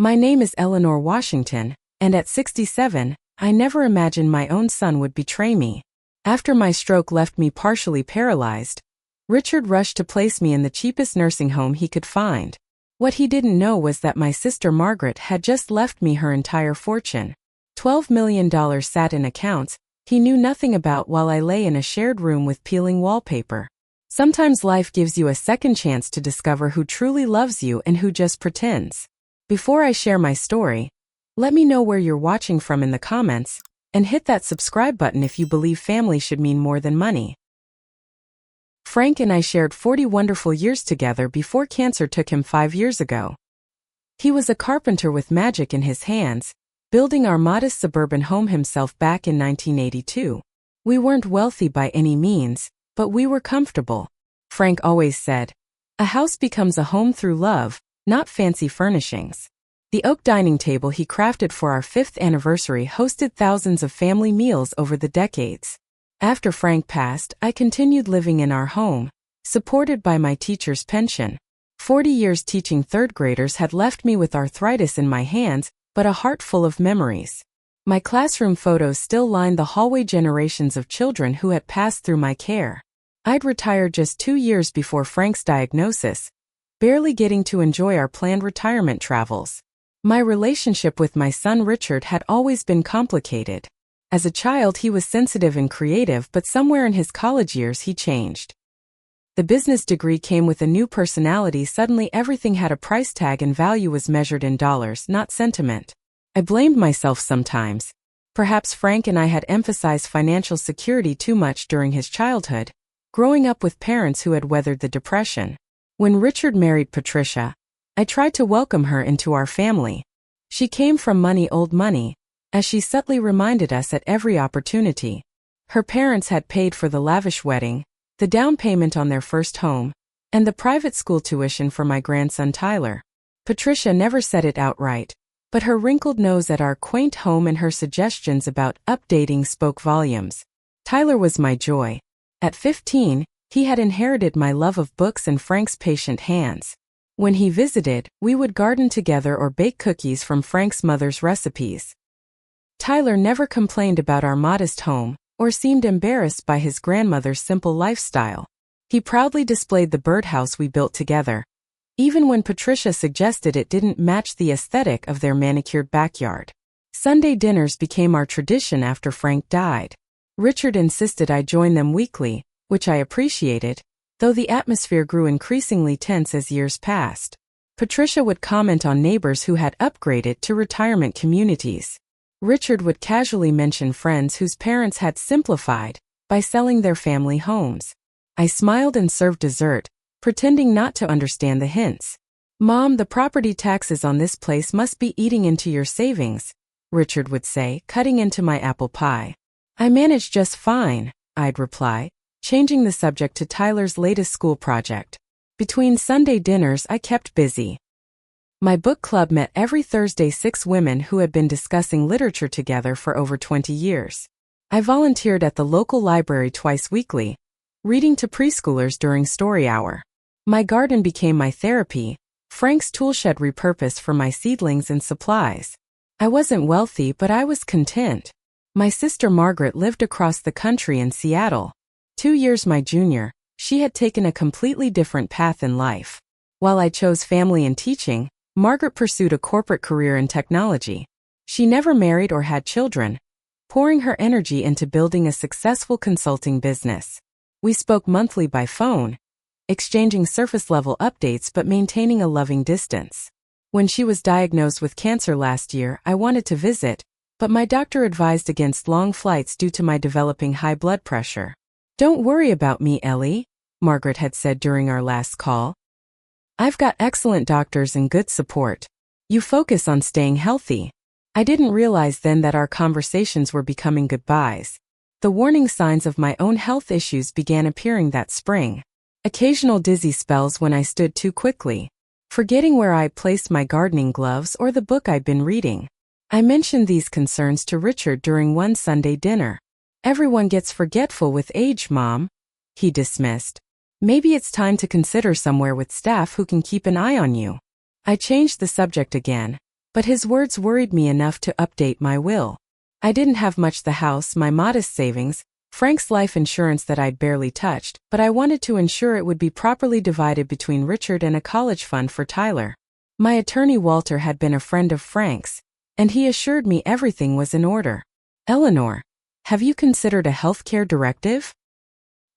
My name is Eleanor Washington, and at 67, I never imagined my own son would betray me. After my stroke left me partially paralyzed, Richard rushed to place me in the cheapest nursing home he could find. What he didn't know was that my sister Margaret had just left me her entire fortune. $12 million sat in accounts he knew nothing about while I lay in a shared room with peeling wallpaper. Sometimes life gives you a second chance to discover who truly loves you and who just pretends. Before I share my story, let me know where you're watching from in the comments, and hit that subscribe button if you believe family should mean more than money. Frank and I shared 40 wonderful years together before cancer took him 5 years ago. He was a carpenter with magic in his hands, building our modest suburban home himself back in 1982. We weren't wealthy by any means, but we were comfortable. Frank always said, "A house becomes a home through love, not fancy furnishings." The oak dining table he crafted for our 5th anniversary hosted thousands of family meals over the decades. After Frank passed, I continued living in our home, supported by my teacher's pension. 40 years teaching 3rd graders had left me with arthritis in my hands, but a heart full of memories. My classroom photos still lined the hallway, generations of children who had passed through my care. I'd retired just 2 years before Frank's diagnosis, barely getting to enjoy our planned retirement travels. My relationship with my son Richard had always been complicated. As a child he was sensitive and creative, but somewhere in his college years he changed. The business degree came with a new personality. Suddenly everything had a price tag and value was measured in dollars, not sentiment. I blamed myself sometimes. Perhaps Frank and I had emphasized financial security too much during his childhood, growing up with parents who had weathered the Depression. When Richard married Patricia, I tried to welcome her into our family. She came from money, old money, as she subtly reminded us at every opportunity. Her parents had paid for the lavish wedding, the down payment on their first home, and the private school tuition for my grandson Tyler. Patricia never said it outright, but her wrinkled nose at our quaint home and her suggestions about updating spoke volumes. Tyler was my joy. At 15, he had inherited my love of books and Frank's patient hands. When he visited, we would garden together or bake cookies from Frank's mother's recipes. Tyler never complained about our modest home, or seemed embarrassed by his grandmother's simple lifestyle. He proudly displayed the birdhouse we built together, even when Patricia suggested it didn't match the aesthetic of their manicured backyard. Sunday dinners became our tradition after Frank died. Richard insisted I join them weekly, which I appreciated, though the atmosphere grew increasingly tense as years passed. Patricia would comment on neighbors who had upgraded to retirement communities. Richard would casually mention friends whose parents had simplified by selling their family homes. I smiled and served dessert, pretending not to understand the hints. "Mom, the property taxes on this place must be eating into your savings," Richard would say, cutting into my apple pie. "I manage just fine," I'd reply, changing the subject to Tyler's latest school project. Between Sunday dinners I kept busy. My book club met every Thursday, 6 women who had been discussing literature together for over 20 years. I volunteered at the local library twice weekly, reading to preschoolers during story hour. My garden became my therapy, Frank's toolshed repurposed for my seedlings and supplies. I wasn't wealthy, but I was content. My sister Margaret lived across the country in Seattle. 2 years my junior, she had taken a completely different path in life. While I chose family and teaching, Margaret pursued a corporate career in technology. She never married or had children, pouring her energy into building a successful consulting business. We spoke monthly by phone, exchanging surface-level updates but maintaining a loving distance. When she was diagnosed with cancer last year, I wanted to visit, but my doctor advised against long flights due to my developing high blood pressure. "Don't worry about me, Ellie," Margaret had said during our last call. "I've got excellent doctors and good support. You focus on staying healthy." I didn't realize then that our conversations were becoming goodbyes. The warning signs of my own health issues began appearing that spring. Occasional dizzy spells when I stood too quickly, forgetting where I placed my gardening gloves or the book I'd been reading. I mentioned these concerns to Richard during one Sunday dinner. "Everyone gets forgetful with age, Mom," he dismissed. "Maybe it's time to consider somewhere with staff who can keep an eye on you." I changed the subject again. But his words worried me enough to update my will. I didn't have much: the house, my modest savings, Frank's life insurance that I'd barely touched, but I wanted to ensure it would be properly divided between Richard and a college fund for Tyler. My attorney Walter had been a friend of Frank's, and he assured me everything was in order. "Eleanor, have you considered a healthcare directive?"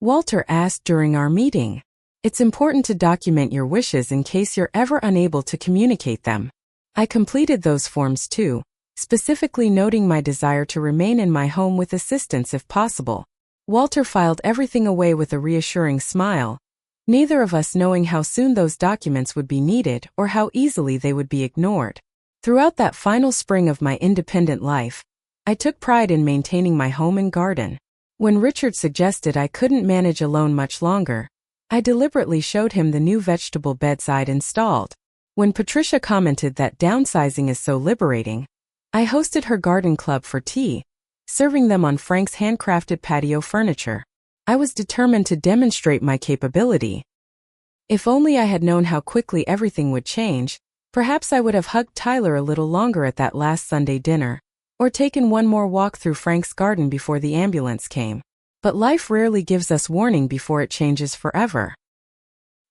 Walter asked during our meeting. "It's important to document your wishes in case you're ever unable to communicate them." I completed those forms too, specifically noting my desire to remain in my home with assistance if possible. Walter filed everything away with a reassuring smile, neither of us knowing how soon those documents would be needed or how easily they would be ignored. Throughout that final spring of my independent life, I took pride in maintaining my home and garden. When Richard suggested I couldn't manage alone much longer, I deliberately showed him the new vegetable bedside installed. When Patricia commented that downsizing is so liberating, I hosted her garden club for tea, serving them on Frank's handcrafted patio furniture. I was determined to demonstrate my capability. If only I had known how quickly everything would change, perhaps I would have hugged Tyler a little longer at that last Sunday dinner, or taken one more walk through Frank's garden before the ambulance came. But life rarely gives us warning before it changes forever.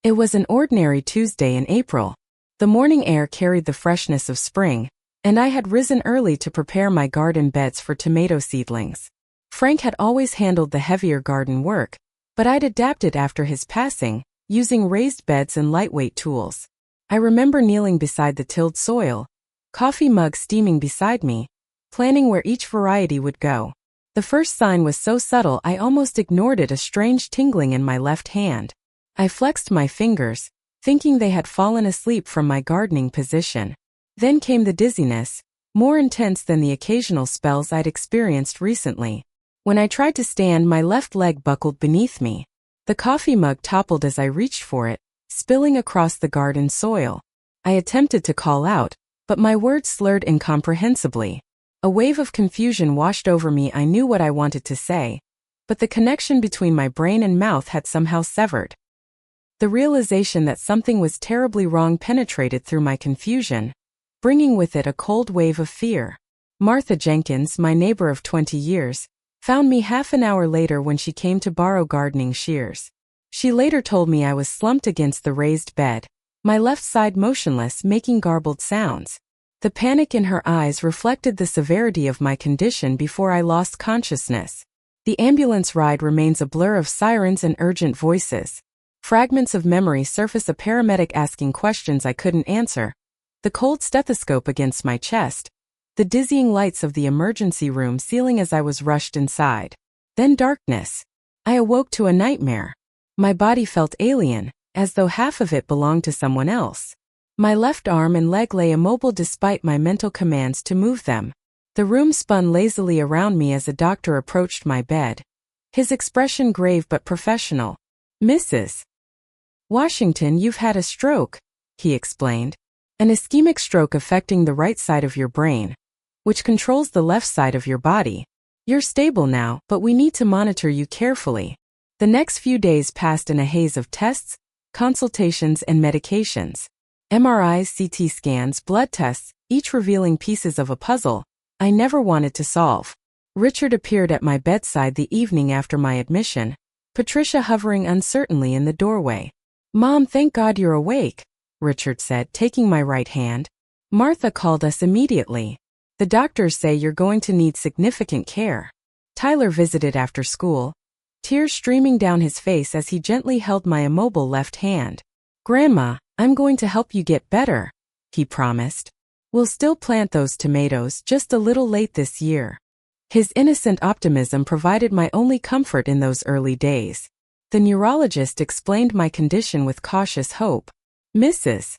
It was an ordinary Tuesday in April. The morning air carried the freshness of spring, and I had risen early to prepare my garden beds for tomato seedlings. Frank had always handled the heavier garden work, but I'd adapted after his passing, using raised beds and lightweight tools. I remember kneeling beside the tilled soil, coffee mug steaming beside me, planning where each variety would go. The first sign was so subtle I almost ignored it: a strange tingling in my left hand. I flexed my fingers, thinking they had fallen asleep from my gardening position. Then came the dizziness, more intense than the occasional spells I'd experienced recently. When I tried to stand, my left leg buckled beneath me. The coffee mug toppled as I reached for it, spilling across the garden soil. I attempted to call out, but my words slurred incomprehensibly. A wave of confusion washed over me. I knew what I wanted to say, but the connection between my brain and mouth had somehow severed. The realization that something was terribly wrong penetrated through my confusion, bringing with it a cold wave of fear. Martha Jenkins, my neighbor of 20 years, found me half an hour later when she came to borrow gardening shears. She later told me I was slumped against the raised bed, my left side motionless, making garbled sounds. The panic in her eyes reflected the severity of my condition before I lost consciousness. The ambulance ride remains a blur of sirens and urgent voices. Fragments of memory surface: a paramedic asking questions I couldn't answer, the cold stethoscope against my chest, the dizzying lights of the emergency room ceiling as I was rushed inside. Then darkness. I awoke to a nightmare. My body felt alien, as though half of it belonged to someone else. My left arm and leg lay immobile despite my mental commands to move them. The room spun lazily around me as a doctor approached my bed, his expression grave but professional. "Mrs. Washington, you've had a stroke," he explained. "An ischemic stroke affecting the right side of your brain, which controls the left side of your body. You're stable now, but we need to monitor you carefully." The next few days passed in a haze of tests, consultations, and medications. MRIs, CT scans, blood tests, each revealing pieces of a puzzle I never wanted to solve. Richard appeared at my bedside the evening after my admission, Patricia hovering uncertainly in the doorway. "Mom, thank God you're awake," Richard said, taking my right hand. "Martha called us immediately. The doctors say you're going to need significant care." Tyler visited after school, tears streaming down his face as he gently held my immobile left hand. "Grandma, I'm going to help you get better," he promised. "We'll still plant those tomatoes, just a little late this year." His innocent optimism provided my only comfort in those early days. The neurologist explained my condition with cautious hope. "Mrs.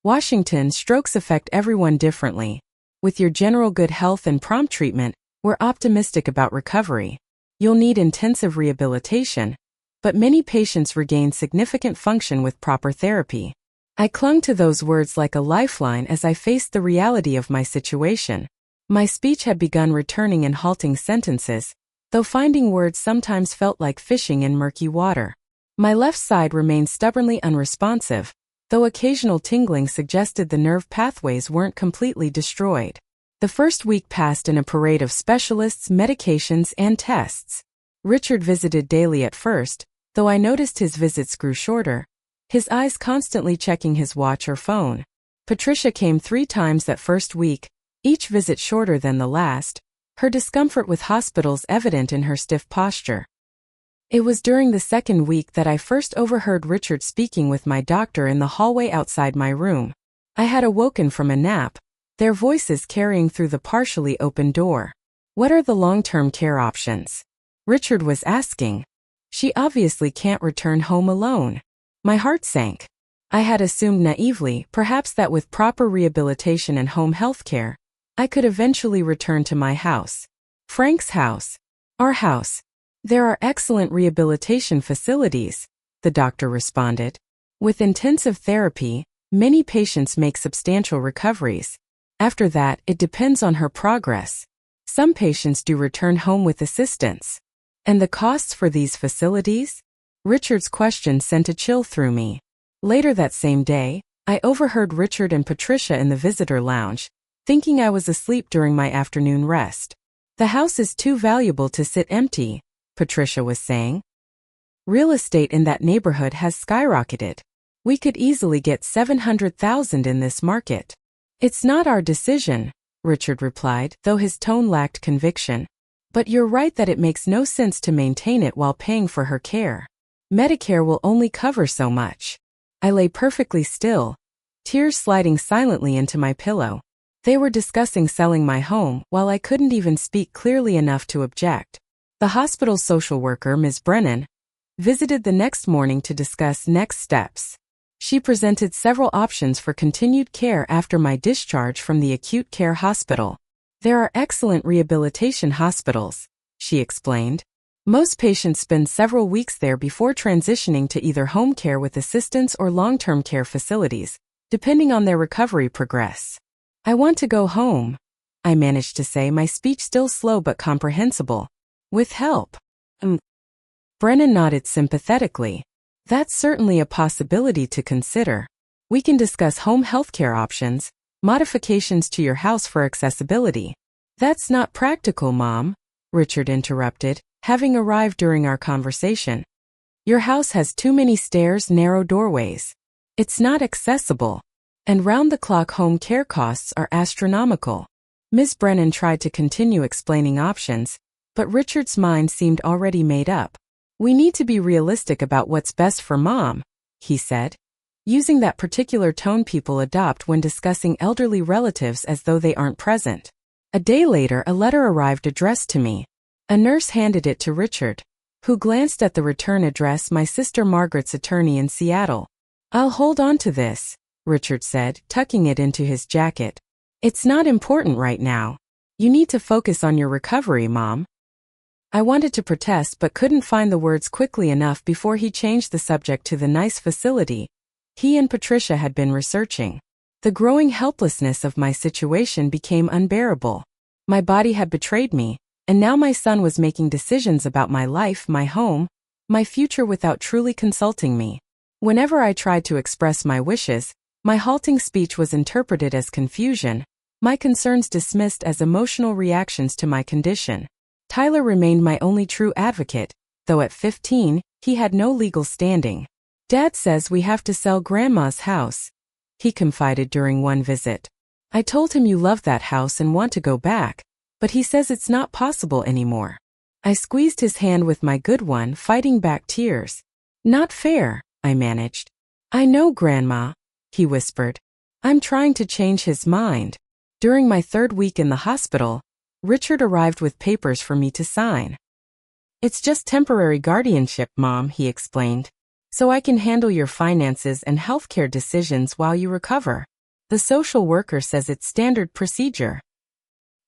Washington, strokes affect everyone differently. With your general good health and prompt treatment, we're optimistic about recovery. You'll need intensive rehabilitation, but many patients regain significant function with proper therapy." I clung to those words like a lifeline as I faced the reality of my situation. My speech had begun returning in halting sentences, though finding words sometimes felt like fishing in murky water. My left side remained stubbornly unresponsive, though occasional tingling suggested the nerve pathways weren't completely destroyed. The first week passed in a parade of specialists, medications, and tests. Richard visited daily at first, though I noticed his visits grew shorter, his eyes constantly checking his watch or phone. Patricia came 3 times that first week, each visit shorter than the last, her discomfort with hospitals evident in her stiff posture. It was during the second week that I first overheard Richard speaking with my doctor in the hallway outside my room. I had awoken from a nap, their voices carrying through the partially open door. "What are the long-term care options?" Richard was asking. "She obviously can't return home alone." My heart sank. I had assumed naively, perhaps, that with proper rehabilitation and home health care, I could eventually return to my house. Frank's house. Our house. "There are excellent rehabilitation facilities," the doctor responded. "With intensive therapy, many patients make substantial recoveries. After that, it depends on her progress. Some patients do return home with assistance." "And the costs for these facilities?" Richard's question sent a chill through me. Later that same day, I overheard Richard and Patricia in the visitor lounge, thinking I was asleep during my afternoon rest. "The house is too valuable to sit empty," Patricia was saying. "Real estate in that neighborhood has skyrocketed. We could easily get $700,000 in this market." "It's not our decision," Richard replied, though his tone lacked conviction. "But you're right that it makes no sense to maintain it while paying for her care. Medicare will only cover so much." I lay perfectly still, tears sliding silently into my pillow. They were discussing selling my home while I couldn't even speak clearly enough to object. The hospital's social worker, Ms. Brennan, visited the next morning to discuss next steps. She presented several options for continued care after my discharge from the acute care hospital. "There are excellent rehabilitation hospitals," she explained. "Most patients spend several weeks there before transitioning to either home care with assistance or long-term care facilities, depending on their recovery progress." "I want to go home," I managed to say, my speech still slow but comprehensible. "With help." Brennan nodded sympathetically. "That's certainly a possibility to consider. We can discuss home healthcare options, modifications to your house for accessibility." "That's not practical, Mom," Richard interrupted, having arrived during our conversation. "Your house has too many stairs, narrow doorways. It's not accessible. And round-the-clock home care costs are astronomical." Ms. Brennan tried to continue explaining options, but Richard's mind seemed already made up. "We need to be realistic about what's best for Mom," he said, using that particular tone people adopt when discussing elderly relatives as though they aren't present. A day later, a letter arrived addressed to me. A nurse handed it to Richard, who glanced at the return address, my sister Margaret's attorney in Seattle. "I'll hold on to this," Richard said, tucking it into his jacket. "It's not important right now. You need to focus on your recovery, Mom." I wanted to protest but couldn't find the words quickly enough before he changed the subject to the nice facility he and Patricia had been researching. The growing helplessness of my situation became unbearable. My body had betrayed me, and now my son was making decisions about my life, my home, my future without truly consulting me. Whenever I tried to express my wishes, my halting speech was interpreted as confusion, my concerns dismissed as emotional reactions to my condition. Tyler remained my only true advocate, though at 15, he had no legal standing. "Dad says we have to sell Grandma's house," he confided during one visit. "I told him you love that house and want to go back, but he says it's not possible anymore." I squeezed his hand with my good one, fighting back tears. "Not fair," I managed. "I know, Grandma," he whispered. "I'm trying to change his mind." During my third week in the hospital, Richard arrived with papers for me to sign. "It's just temporary guardianship, Mom," he explained, "so I can handle your finances and healthcare decisions while you recover. The social worker says it's standard procedure."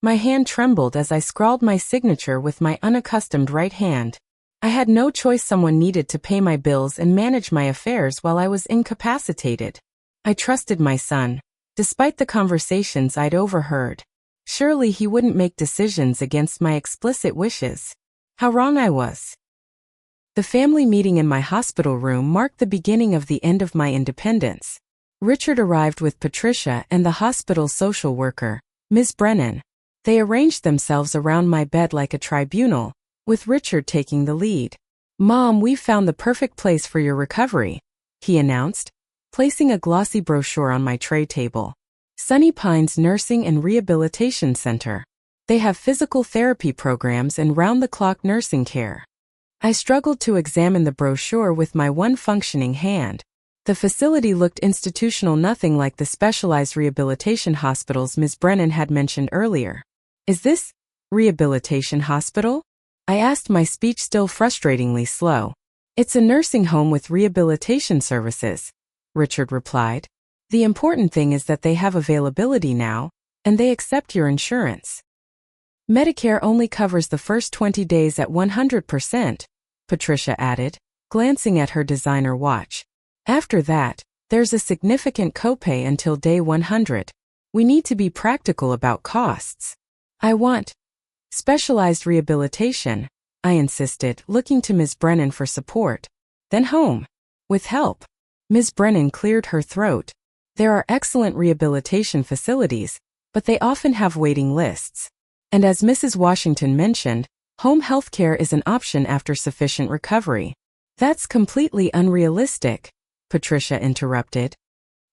My hand trembled as I scrawled my signature with my unaccustomed right hand. I had no choice. Someone needed to pay my bills and manage my affairs while I was incapacitated. I trusted my son, despite the conversations I'd overheard. Surely he wouldn't make decisions against my explicit wishes. How wrong I was. The family meeting in my hospital room marked the beginning of the end of my independence. Richard arrived with Patricia and the hospital's social worker, Ms. Brennan. They arranged themselves around my bed like a tribunal, with Richard taking the lead. "Mom, we've found the perfect place for your recovery," he announced, placing a glossy brochure on my tray table. Sunny Pines Nursing and Rehabilitation Center. They have physical therapy programs and round-the-clock nursing care. I struggled to examine the brochure with my one functioning hand. The facility looked institutional, nothing like the specialized rehabilitation hospitals Ms. Brennan had mentioned earlier. "Is this rehabilitation hospital?" I asked, my speech still frustratingly slow. "It's a nursing home with rehabilitation services," Richard replied. "The important thing is that they have availability now, and they accept your insurance. Medicare only covers the first 20 days at 100%, Patricia added, glancing at her designer watch. "After that, there's a significant copay until day 100. We need to be practical about costs." "I want specialized rehabilitation," I insisted, looking to Ms. Brennan for support. "Then home. With help." Ms. Brennan cleared her throat. "There are excellent rehabilitation facilities, but they often have waiting lists. And as Mrs. Washington mentioned, home health care is an option after sufficient recovery." "That's completely unrealistic," Patricia interrupted.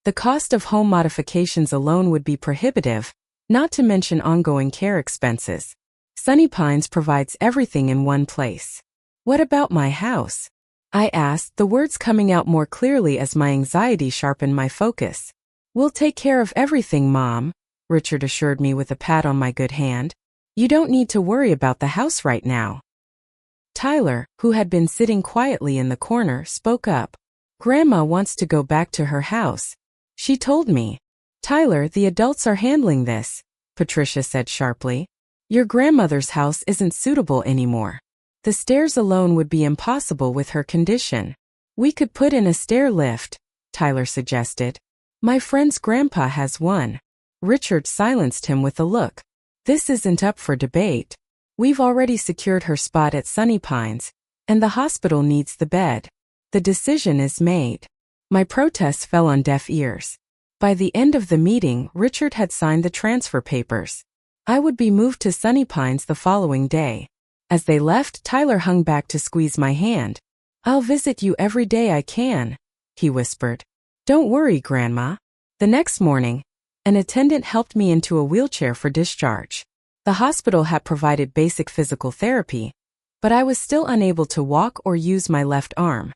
"The cost of home modifications alone would be prohibitive, not to mention ongoing care expenses. Sunny Pines provides everything in one place." "What about my house?" I asked, the words coming out more clearly as my anxiety sharpened my focus. "We'll take care of everything, Mom," Richard assured me with a pat on my good hand. "You don't need to worry about the house right now." Tyler, who had been sitting quietly in the corner, spoke up. "Grandma wants to go back to her house. She told me." "Tyler, the adults are handling this," Patricia said sharply. "Your grandmother's house isn't suitable anymore. The stairs alone would be impossible with her condition." "We could put in a stair lift," Tyler suggested. "My friend's grandpa has one." Richard silenced him with a look. "This isn't up for debate. We've already secured her spot at Sunny Pines, and the hospital needs the bed. The decision is made." My protests fell on deaf ears. By the end of the meeting, Richard had signed the transfer papers. I would be moved to Sunny Pines the following day. As they left, Tyler hung back to squeeze my hand. "I'll visit you every day I can," he whispered. "Don't worry, Grandma." The next morning, an attendant helped me into a wheelchair for discharge. The hospital had provided basic physical therapy, but I was still unable to walk or use my left arm.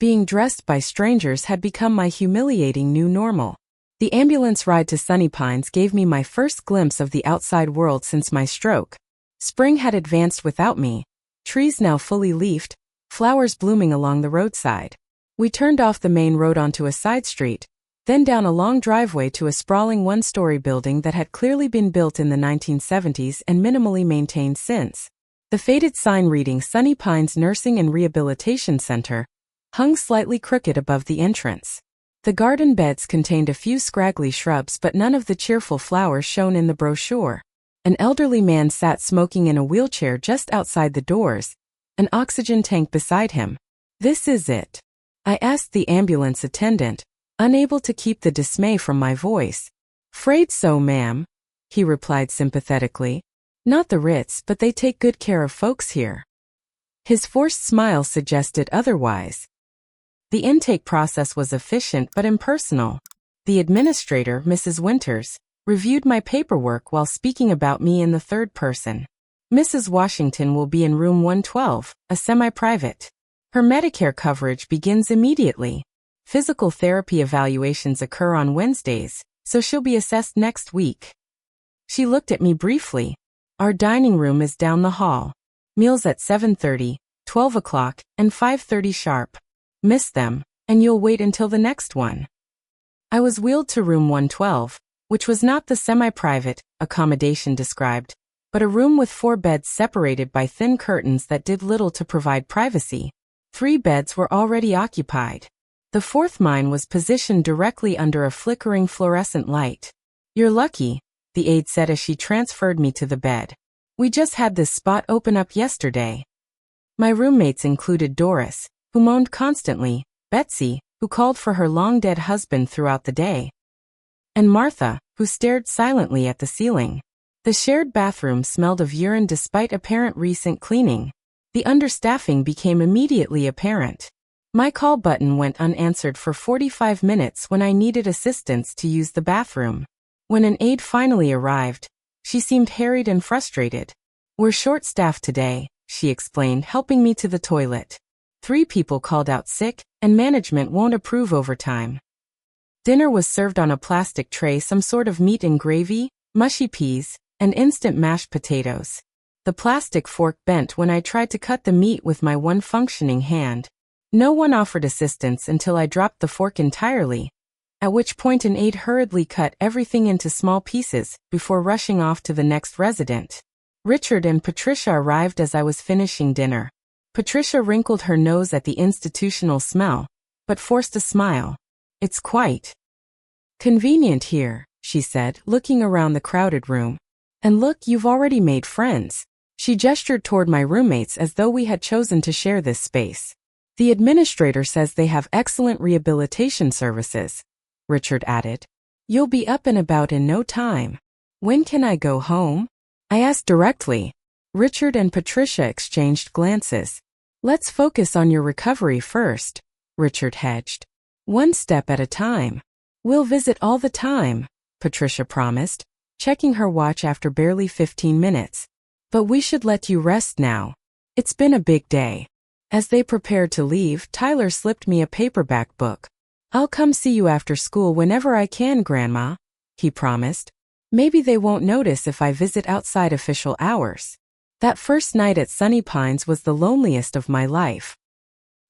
Being dressed by strangers had become my humiliating new normal. The ambulance ride to Sunny Pines gave me my first glimpse of the outside world since my stroke. Spring had advanced without me, trees now fully leafed, flowers blooming along the roadside. We turned off the main road onto a side street, then down a long driveway to a sprawling one-story building that had clearly been built in the 1970s and minimally maintained since. The faded sign reading Sunny Pines Nursing and Rehabilitation Center hung slightly crooked above the entrance. The garden beds contained a few scraggly shrubs but none of the cheerful flowers shown in the brochure. An elderly man sat smoking in a wheelchair just outside the doors, an oxygen tank beside him. "This is it?" I asked the ambulance attendant, unable to keep the dismay from my voice. "'Fraid so, ma'am," he replied sympathetically. "Not the Ritz, but they take good care of folks here." His forced smile suggested otherwise. The intake process was efficient but impersonal. The administrator, Mrs. Winters, reviewed my paperwork while speaking about me in the third person. "Mrs. Washington will be in room 112, a semi-private. Her Medicare coverage begins immediately. Physical therapy evaluations occur on Wednesdays, so she'll be assessed next week." She looked at me briefly. "Our dining room is down the hall. Meals at 7:30, 12 o'clock, and 5:30 sharp. Miss them, and you'll wait until the next one." I was wheeled to room 112, which was not the semi-private accommodation described, but a room with 4 beds separated by thin curtains that did little to provide privacy. 3 beds were already occupied. The 4th, mine, was positioned directly under a flickering fluorescent light. "You're lucky," the aide said as she transferred me to the bed. "We just had this spot open up yesterday." My roommates included Doris, who moaned constantly, Betsy, who called for her long-dead husband throughout the day, and Martha, who stared silently at the ceiling. The shared bathroom smelled of urine despite apparent recent cleaning. The understaffing became immediately apparent. My call button went unanswered for 45 minutes when I needed assistance to use the bathroom. When an aide finally arrived, she seemed harried and frustrated. "We're short-staffed today," she explained, helping me to the toilet. 3 people called out sick, and management won't approve overtime. Dinner was served on a plastic tray, some sort of meat and gravy, mushy peas, and instant mashed potatoes. The plastic fork bent when I tried to cut the meat with my one functioning hand. No one offered assistance until I dropped the fork entirely, at which point an aide hurriedly cut everything into small pieces before rushing off to the next resident. Richard and Patricia arrived as I was finishing dinner. Patricia wrinkled her nose at the institutional smell, but forced a smile. "It's quite convenient here," she said, looking around the crowded room. "And look, you've already made friends." She gestured toward my roommates as though we had chosen to share this space. "The administrator says they have excellent rehabilitation services," Richard added. "You'll be up and about in no time." "When can I go home?" I asked directly. Richard and Patricia exchanged glances. "Let's focus on your recovery first," Richard hedged. "One step at a time." "We'll visit all the time," Patricia promised, checking her watch after barely 15 minutes. "But we should let you rest now. It's been a big day." As they prepared to leave, Tyler slipped me a paperback book. "I'll come see you after school whenever I can, Grandma," he promised. "Maybe they won't notice if I visit outside official hours." That first night at Sunny Pines was the loneliest of my life.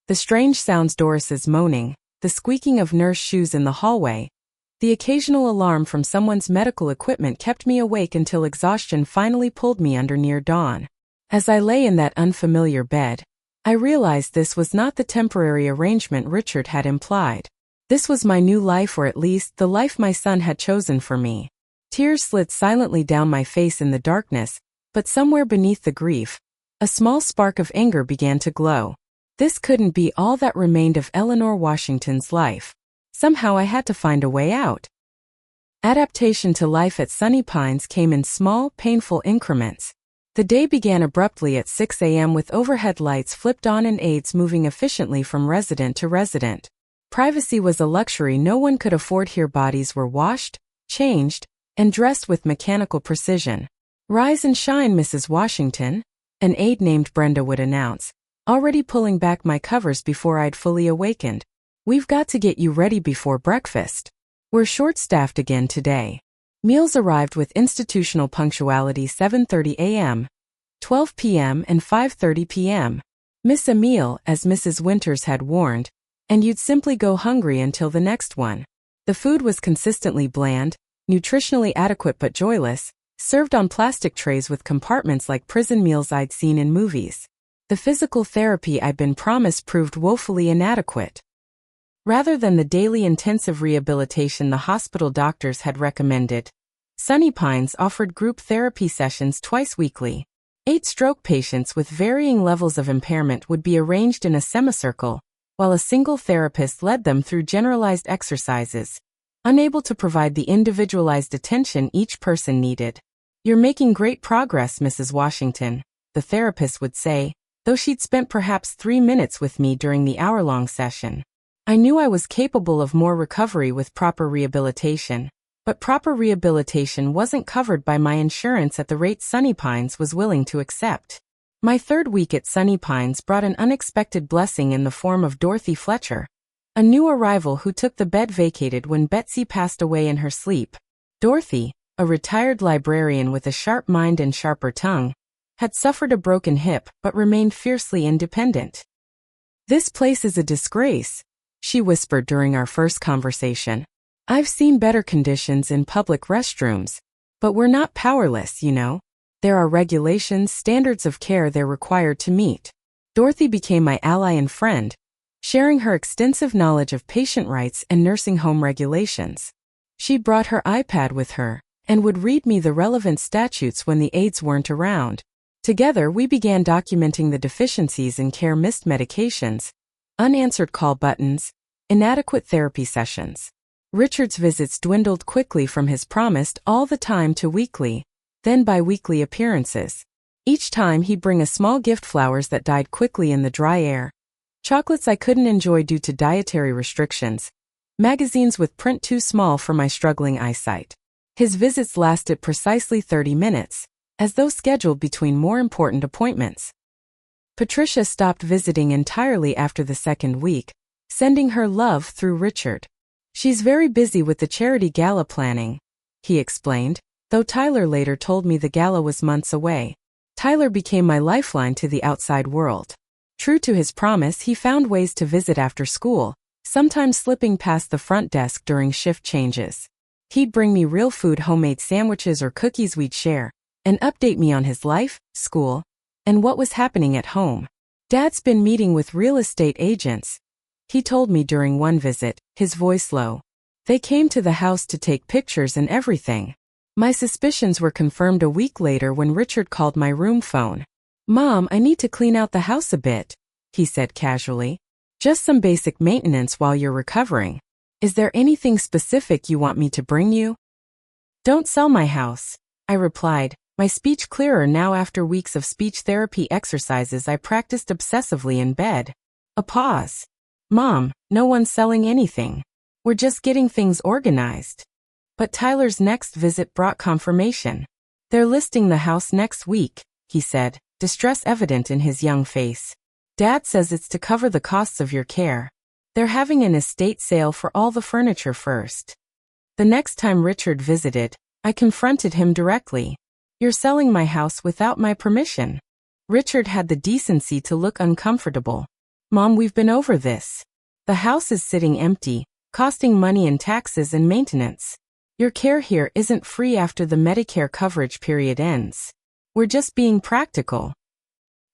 The strange sounds, Doris's moaning, the squeaking of nurse shoes in the hallway, the occasional alarm from someone's medical equipment kept me awake until exhaustion finally pulled me under near dawn. As I lay in that unfamiliar bed, I realized this was not the temporary arrangement Richard had implied. This was my new life, or at least the life my son had chosen for me. Tears slid silently down my face in the darkness, but somewhere beneath the grief, a small spark of anger began to glow. This couldn't be all that remained of Eleanor Washington's life. Somehow I had to find a way out. Adaptation to life at Sunny Pines came in small, painful increments. The day began abruptly at 6 a.m. with overhead lights flipped on and aides moving efficiently from resident to resident. Privacy was a luxury no one could afford here. Bodies were washed, changed, and dressed with mechanical precision. "Rise and shine, Mrs. Washington," an aide named Brenda would announce, already pulling back my covers before I'd fully awakened. "We've got to get you ready before breakfast. We're short-staffed again today." Meals arrived with institutional punctuality: 7:30 a.m., 12 p.m., and 5:30 p.m. Miss a meal, as Mrs. Winters had warned, and you'd simply go hungry until the next one. The food was consistently bland, nutritionally adequate but joyless, served on plastic trays with compartments like prison meals I'd seen in movies. The physical therapy I'd been promised proved woefully inadequate. Rather than the daily intensive rehabilitation the hospital doctors had recommended, Sunny Pines offered group therapy sessions twice weekly. 8 stroke patients with varying levels of impairment would be arranged in a semicircle, while a single therapist led them through generalized exercises, unable to provide the individualized attention each person needed. "You're making great progress, Mrs. Washington," the therapist would say, though she'd spent perhaps 3 minutes with me during the hour-long session. I knew I was capable of more recovery with proper rehabilitation, but proper rehabilitation wasn't covered by my insurance at the rate Sunny Pines was willing to accept. My 3rd week at Sunny Pines brought an unexpected blessing in the form of Dorothy Fletcher, a new arrival who took the bed vacated when Betsy passed away in her sleep. Dorothy, a retired librarian with a sharp mind and sharper tongue, had suffered a broken hip but remained fiercely independent. "This place is a disgrace," she whispered during our first conversation. "I've seen better conditions in public restrooms, but we're not powerless, you know. There are regulations, standards of care they're required to meet." Dorothy became my ally and friend, sharing her extensive knowledge of patient rights and nursing home regulations. She brought her iPad with her and would read me the relevant statutes when the aides weren't around. Together we began documenting the deficiencies in care: missed medications, unanswered call buttons, Inadequate therapy sessions. Richard's visits dwindled quickly from his promised all the time to weekly, then bi-weekly appearances. Each time he'd bring a small gift, flowers that died quickly in the dry air, chocolates I couldn't enjoy due to dietary restrictions, magazines with print too small for my struggling eyesight. His visits lasted precisely 30 minutes, as though scheduled between more important appointments. Patricia stopped visiting entirely after the second week, sending her love through Richard. She's very busy with the charity gala planning, he explained, though Tyler later told me the gala was months away. Tyler became my lifeline to the outside world. True to his promise, he found ways to visit after school, sometimes slipping past the front desk during shift changes. He'd bring me real food, homemade sandwiches or cookies we'd share, and update me on his life, school, and what was happening at home. Dad's been meeting with real estate agents, he told me during one visit, his voice low. They came to the house to take pictures and everything. My suspicions were confirmed a week later when Richard called my room phone. "Mom, I need to clean out the house a bit," he said casually. "Just some basic maintenance while you're recovering. Is there anything specific you want me to bring you?" "Don't sell my house," I replied, my speech clearer now after weeks of speech therapy exercises I practiced obsessively in bed. A pause. "Mom, no one's selling anything. We're just getting things organized." But Tyler's next visit brought confirmation. "They're listing the house next week," he said, distress evident in his young face. "Dad says it's to cover the costs of your care. They're having an estate sale for all the furniture first." The next time Richard visited, I confronted him directly. "You're selling my house without my permission." Richard had the decency to look uncomfortable. "Mom, we've been over this. The house is sitting empty, costing money in taxes and maintenance. Your care here isn't free after the Medicare coverage period ends. We're just being practical."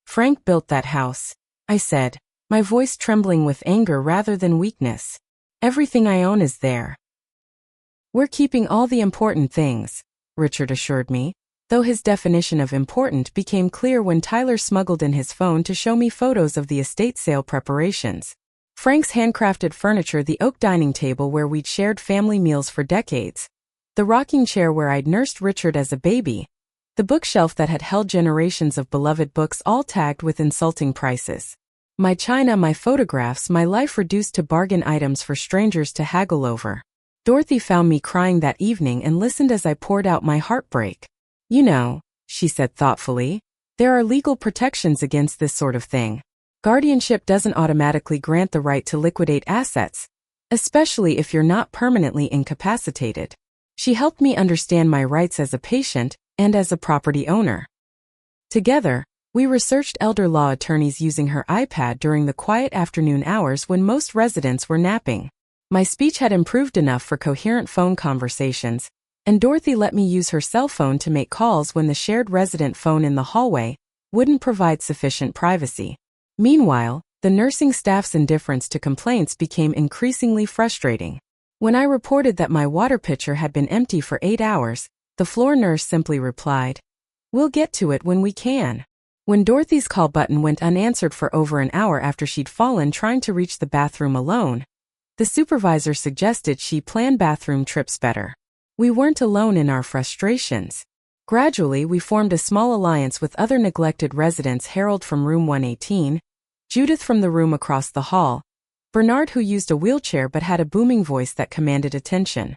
"Frank built that house," I said, my voice trembling with anger rather than weakness. "Everything I own is there." "We're keeping all the important things," Richard assured me, though his definition of important became clear when Tyler smuggled in his phone to show me photos of the estate sale preparations. Frank's handcrafted furniture, the oak dining table where we'd shared family meals for decades, the rocking chair where I'd nursed Richard as a baby, the bookshelf that had held generations of beloved books, all tagged with insulting prices. My china, my photographs, my life reduced to bargain items for strangers to haggle over. Dorothy found me crying that evening and listened as I poured out my heartbreak. "You know," she said thoughtfully, "there are legal protections against this sort of thing. Guardianship doesn't automatically grant the right to liquidate assets, especially if you're not permanently incapacitated." She helped me understand my rights as a patient and as a property owner. Together, we researched elder law attorneys using her iPad during the quiet afternoon hours when most residents were napping. My speech had improved enough for coherent phone conversations, and Dorothy let me use her cell phone to make calls when the shared resident phone in the hallway wouldn't provide sufficient privacy. Meanwhile, the nursing staff's indifference to complaints became increasingly frustrating. When I reported that my water pitcher had been empty for 8 hours, the floor nurse simply replied, "We'll get to it when we can." When Dorothy's call button went unanswered for over an hour after she'd fallen trying to reach the bathroom alone, the supervisor suggested she plan bathroom trips better. We weren't alone in our frustrations. Gradually, we formed a small alliance with other neglected residents: Harold from room 118, Judith from the room across the hall, Bernard, who used a wheelchair but had a booming voice that commanded attention.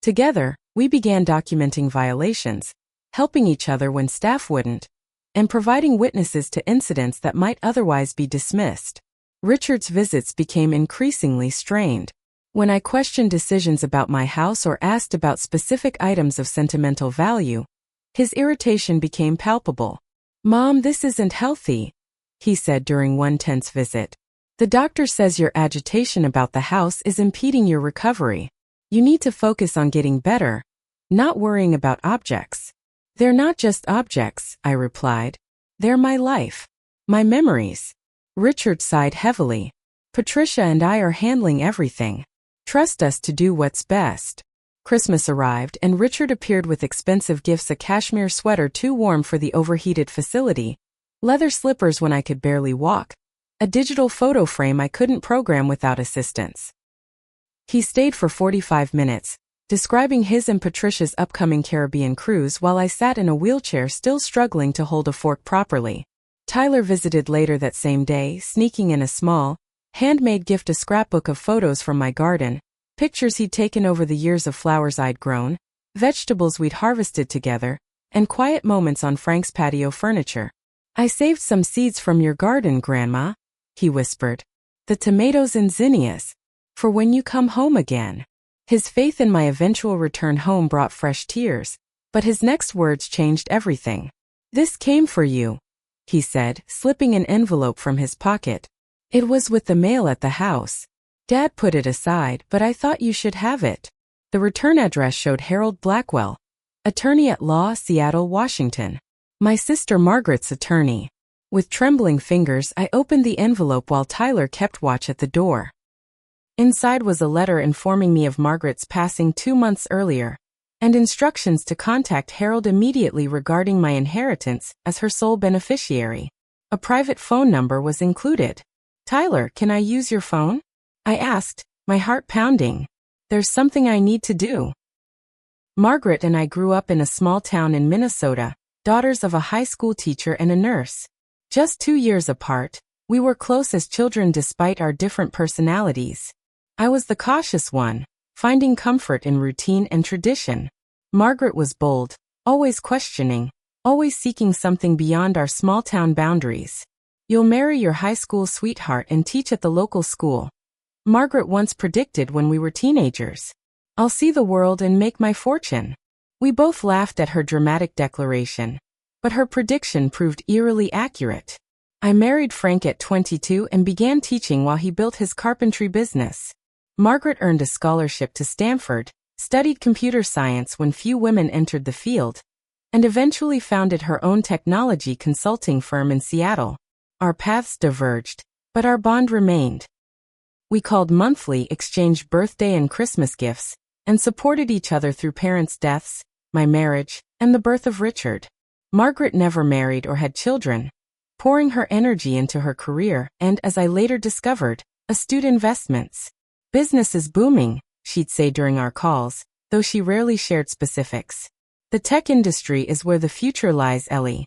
Together, we began documenting violations, helping each other when staff wouldn't, and providing witnesses to incidents that might otherwise be dismissed. Richard's visits became increasingly strained. When I questioned decisions about my house or asked about specific items of sentimental value, his irritation became palpable. "Mom, this isn't healthy," he said during one tense visit. "The doctor says your agitation about the house is impeding your recovery. You need to focus on getting better, not worrying about objects." "They're not just objects," I replied. "They're my life, my memories." Richard sighed heavily. "Patricia and I are handling everything. Trust us to do what's best." Christmas arrived and Richard appeared with expensive gifts: a cashmere sweater too warm for the overheated facility, leather slippers when I could barely walk, a digital photo frame I couldn't program without assistance. He stayed for 45 minutes, describing his and Patricia's upcoming Caribbean cruise while I sat in a wheelchair still struggling to hold a fork properly. Tyler visited later that same day, sneaking in a small, handmade gift, a scrapbook of photos from my garden, pictures he'd taken over the years of flowers I'd grown, vegetables we'd harvested together, and quiet moments on Frank's patio furniture. "I saved some seeds from your garden, Grandma," he whispered. "The tomatoes and zinnias. For when you come home again." His faith in my eventual return home brought fresh tears, but his next words changed everything. "This came for you," he said, slipping an envelope from his pocket. "It was with the mail at the house. Dad put it aside, but I thought you should have it." The return address showed Harold Blackwell, attorney at law, Seattle, Washington. My sister Margaret's attorney. With trembling fingers, I opened the envelope while Tyler kept watch at the door. Inside was a letter informing me of Margaret's passing 2 months earlier, and instructions to contact Harold immediately regarding my inheritance as her sole beneficiary. A private phone number was included. "Tyler, can I use your phone?" I asked, my heart pounding. "There's something I need to do." Margaret and I grew up in a small town in Minnesota, daughters of a high school teacher and a nurse. Just 2 years apart, we were close as children despite our different personalities. I was the cautious one, finding comfort in routine and tradition. Margaret was bold, always questioning, always seeking something beyond our small-town boundaries. "You'll marry your high school sweetheart and teach at the local school," Margaret once predicted when we were teenagers. "I'll see the world and make my fortune." We both laughed at her dramatic declaration, but her prediction proved eerily accurate. I married Frank at 22 and began teaching while he built his carpentry business. Margaret earned a scholarship to Stanford, studied computer science when few women entered the field, and eventually founded her own technology consulting firm in Seattle. Our paths diverged, but our bond remained. We called monthly, exchanged birthday and Christmas gifts, and supported each other through parents' deaths, my marriage, and the birth of Richard. Margaret never married or had children, pouring her energy into her career and, as I later discovered, astute investments. "Business is booming," she'd say during our calls, though she rarely shared specifics. "The tech industry is where the future lies, Ellie."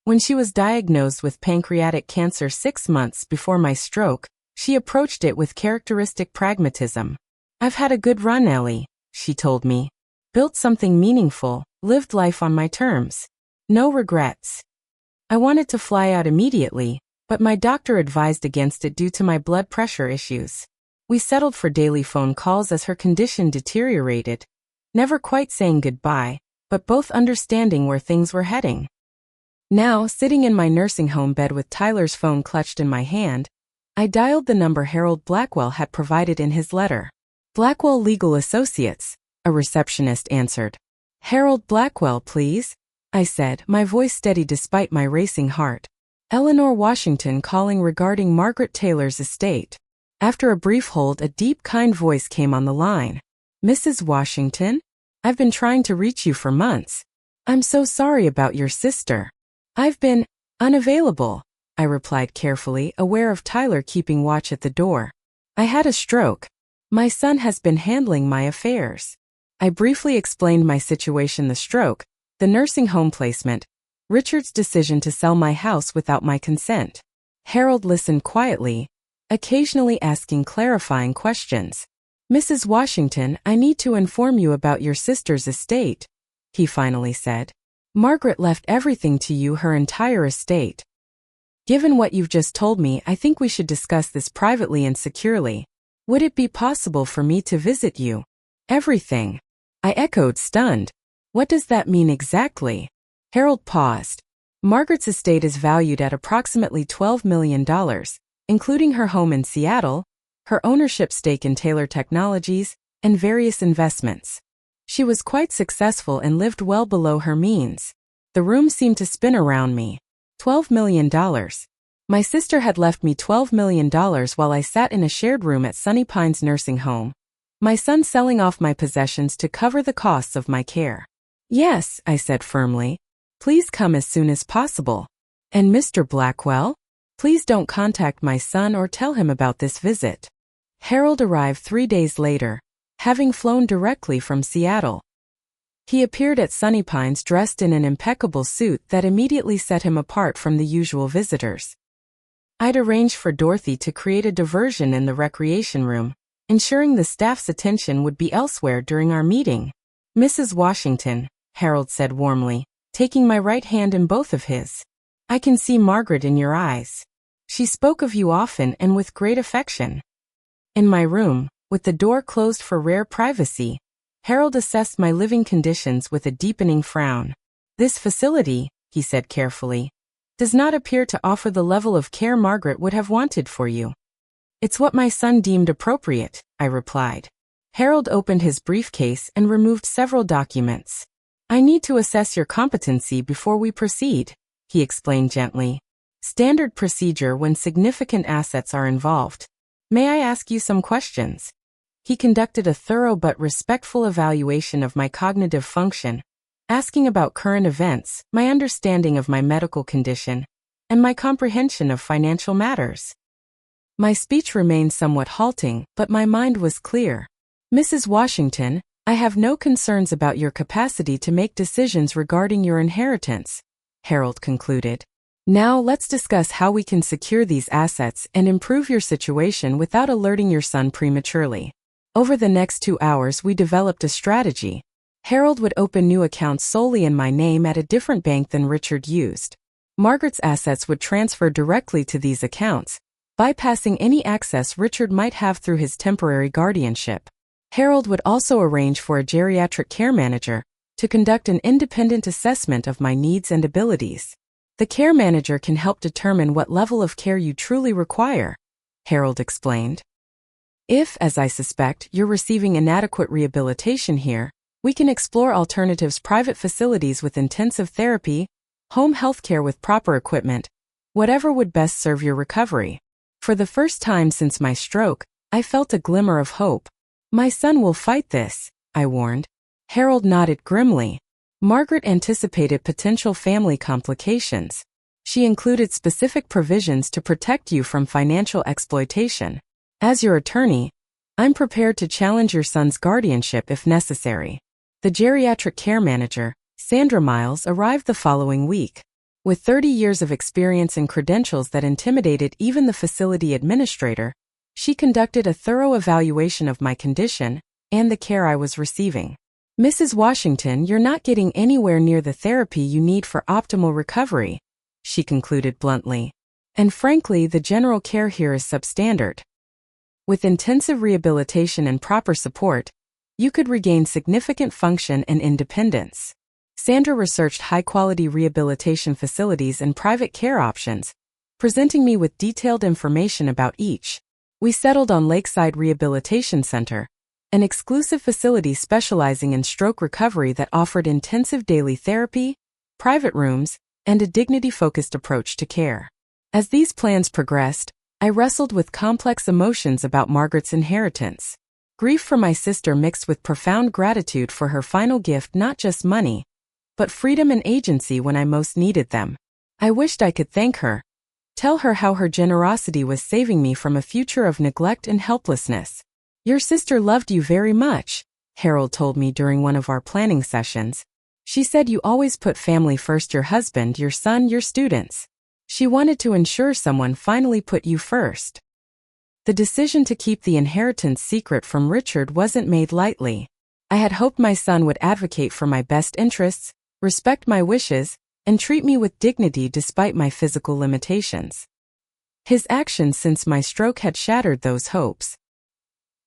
When she was diagnosed with pancreatic cancer 6 months before my stroke, she approached it with characteristic pragmatism. "I've had a good run, Ellie," she told me. "Built something meaningful, lived life on my terms. No regrets." I wanted to fly out immediately, but my doctor advised against it due to my blood pressure issues. We settled for daily phone calls as her condition deteriorated, never quite saying goodbye, but both understanding where things were heading. Now, sitting in my nursing home bed with Tyler's phone clutched in my hand, I dialed the number Harold Blackwell had provided in his letter. "Blackwell Legal Associates," a receptionist answered. "Harold Blackwell, please," I said, my voice steady despite my racing heart. "Eleanor Washington calling regarding Margaret Taylor's estate." After a brief hold, a deep, kind voice came on the line. "Mrs. Washington? I've been trying to reach you for months. I'm so sorry about your sister." "I've been unavailable," I replied carefully, aware of Tyler keeping watch at the door. "I had a stroke. My son has been handling my affairs." I briefly explained my situation: the stroke, the nursing home placement, Richard's decision to sell my house without my consent. Harold listened quietly, occasionally asking clarifying questions. "Mrs. Washington, I need to inform you about your sister's estate," he finally said. "Margaret left everything to you, her entire estate. Given what you've just told me, I think we should discuss this privately and securely. Would it be possible for me to visit you?" "Everything?" I echoed, stunned. "What does that mean exactly?" Harold paused. "Margaret's estate is valued at approximately $12 million, including her home in Seattle, her ownership stake in Taylor Technologies, and various investments. She was quite successful and lived well below her means." The room seemed to spin around me. $12 million. My sister had left me $12 million while I sat in a shared room at Sunny Pines Nursing Home, my son selling off my possessions to cover the costs of my care. "Yes," I said firmly. "Please come as soon as possible." "And Mr. Blackwell?" Please don't contact my son or tell him about this visit. Harold arrived 3 days later, having flown directly from Seattle. He appeared at Sunny Pines dressed in an impeccable suit that immediately set him apart from the usual visitors. I'd arranged for Dorothy to create a diversion in the recreation room, ensuring the staff's attention would be elsewhere during our meeting. "Mrs. Washington," Harold said warmly, taking my right hand in both of his. "I can see Margaret in your eyes. She spoke of you often and with great affection." In my room, with the door closed for rare privacy, Harold assessed my living conditions with a deepening frown. "This facility," he said carefully, "does not appear to offer the level of care Margaret would have wanted for you." "It's what my son deemed appropriate," I replied. Harold opened his briefcase and removed several documents. "I need to assess your competency before we proceed," he explained gently. "Standard procedure when significant assets are involved. May I ask you some questions?" He conducted a thorough but respectful evaluation of my cognitive function, asking about current events, my understanding of my medical condition, and my comprehension of financial matters. My speech remained somewhat halting, but my mind was clear. "Mrs. Washington, I have no concerns about your capacity to make decisions regarding your inheritance," Harold concluded. "Now let's discuss how we can secure these assets and improve your situation without alerting your son prematurely." Over the next 2 hours we developed a strategy. Harold would open new accounts solely in my name at a different bank than Richard used. Margaret's assets would transfer directly to these accounts, bypassing any access Richard might have through his temporary guardianship. Harold would also arrange for a geriatric care manager to conduct an independent assessment of my needs and abilities. "The care manager can help determine what level of care you truly require," Harold explained. "If, as I suspect, you're receiving inadequate rehabilitation here, we can explore alternatives: private facilities with intensive therapy, home health care with proper equipment, whatever would best serve your recovery." For the first time since my stroke, I felt a glimmer of hope. "My son will fight this," I warned. Harold nodded grimly. Margaret anticipated potential family complications. She included specific provisions to protect you from financial exploitation. "As your attorney, I'm prepared to challenge your son's guardianship if necessary." The geriatric care manager, Sandra Miles, arrived the following week. With 30 years of experience and credentials that intimidated even the facility administrator, she conducted a thorough evaluation of my condition and the care I was receiving. "Mrs. Washington, you're not getting anywhere near the therapy you need for optimal recovery," she concluded bluntly. "And frankly, the general care here is substandard. With intensive rehabilitation and proper support, you could regain significant function and independence." Sandra researched high-quality rehabilitation facilities and private care options, presenting me with detailed information about each. We settled on Lakeside Rehabilitation Center, an exclusive facility specializing in stroke recovery that offered intensive daily therapy, private rooms, and a dignity-focused approach to care. As these plans progressed, I wrestled with complex emotions about Margaret's inheritance. Grief for my sister mixed with profound gratitude for her final gift: not just money, but freedom and agency when I most needed them. I wished I could thank her, tell her how her generosity was saving me from a future of neglect and helplessness. "Your sister loved you very much," Harold told me during one of our planning sessions. "She said you always put family first: your husband, your son, your students. She wanted to ensure someone finally put you first." The decision to keep the inheritance secret from Richard wasn't made lightly. I had hoped my son would advocate for my best interests, respect my wishes, and treat me with dignity despite my physical limitations. His actions since my stroke had shattered those hopes.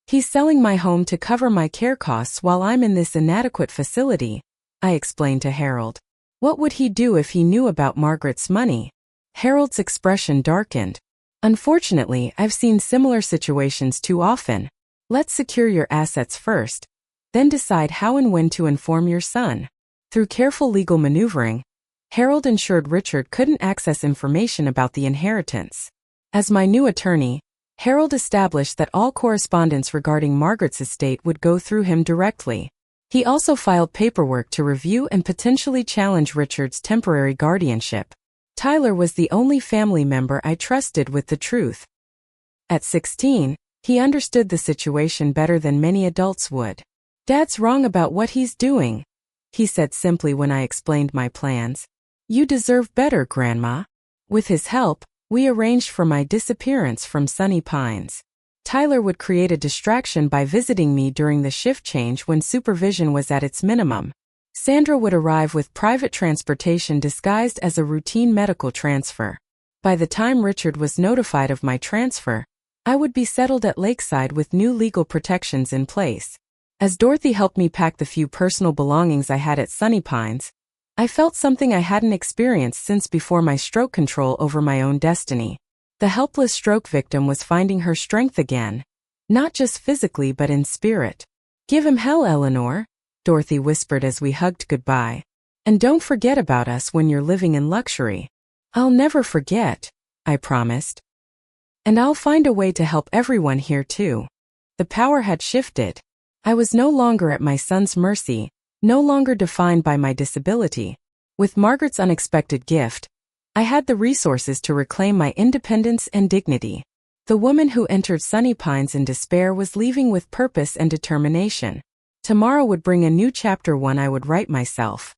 "He's selling my home to cover my care costs while I'm in this inadequate facility," I explained to Harold. "What would he do if he knew about Margaret's money?" Harold's expression darkened. "Unfortunately, I've seen similar situations too often. Let's secure your assets first, then decide how and when to inform your son." Through careful legal maneuvering, Harold ensured Richard couldn't access information about the inheritance. As my new attorney, Harold established that all correspondence regarding Margaret's estate would go through him directly. He also filed paperwork to review and potentially challenge Richard's temporary guardianship. Tyler was the only family member I trusted with the truth. At 16, he understood the situation better than many adults would. "Dad's wrong about what he's doing," he said simply when I explained my plans. "You deserve better, Grandma." With his help, we arranged for my disappearance from Sunny Pines. Tyler would create a distraction by visiting me during the shift change when supervision was at its minimum. Sandra would arrive with private transportation disguised as a routine medical transfer. By the time Richard was notified of my transfer, I would be settled at Lakeside with new legal protections in place. As Dorothy helped me pack the few personal belongings I had at Sunny Pines, I felt something I hadn't experienced since before my stroke: control over my own destiny. The helpless stroke victim was finding her strength again, not just physically but in spirit. "Give him hell, Eleanor," Dorothy whispered as we hugged goodbye. "And don't forget about us when you're living in luxury." "I'll never forget," I promised. "And I'll find a way to help everyone here too." The power had shifted. I was no longer at my son's mercy, no longer defined by my disability. With Margaret's unexpected gift, I had the resources to reclaim my independence and dignity. The woman who entered Sunny Pines in despair was leaving with purpose and determination. Tomorrow would bring a new chapter, one I would write myself.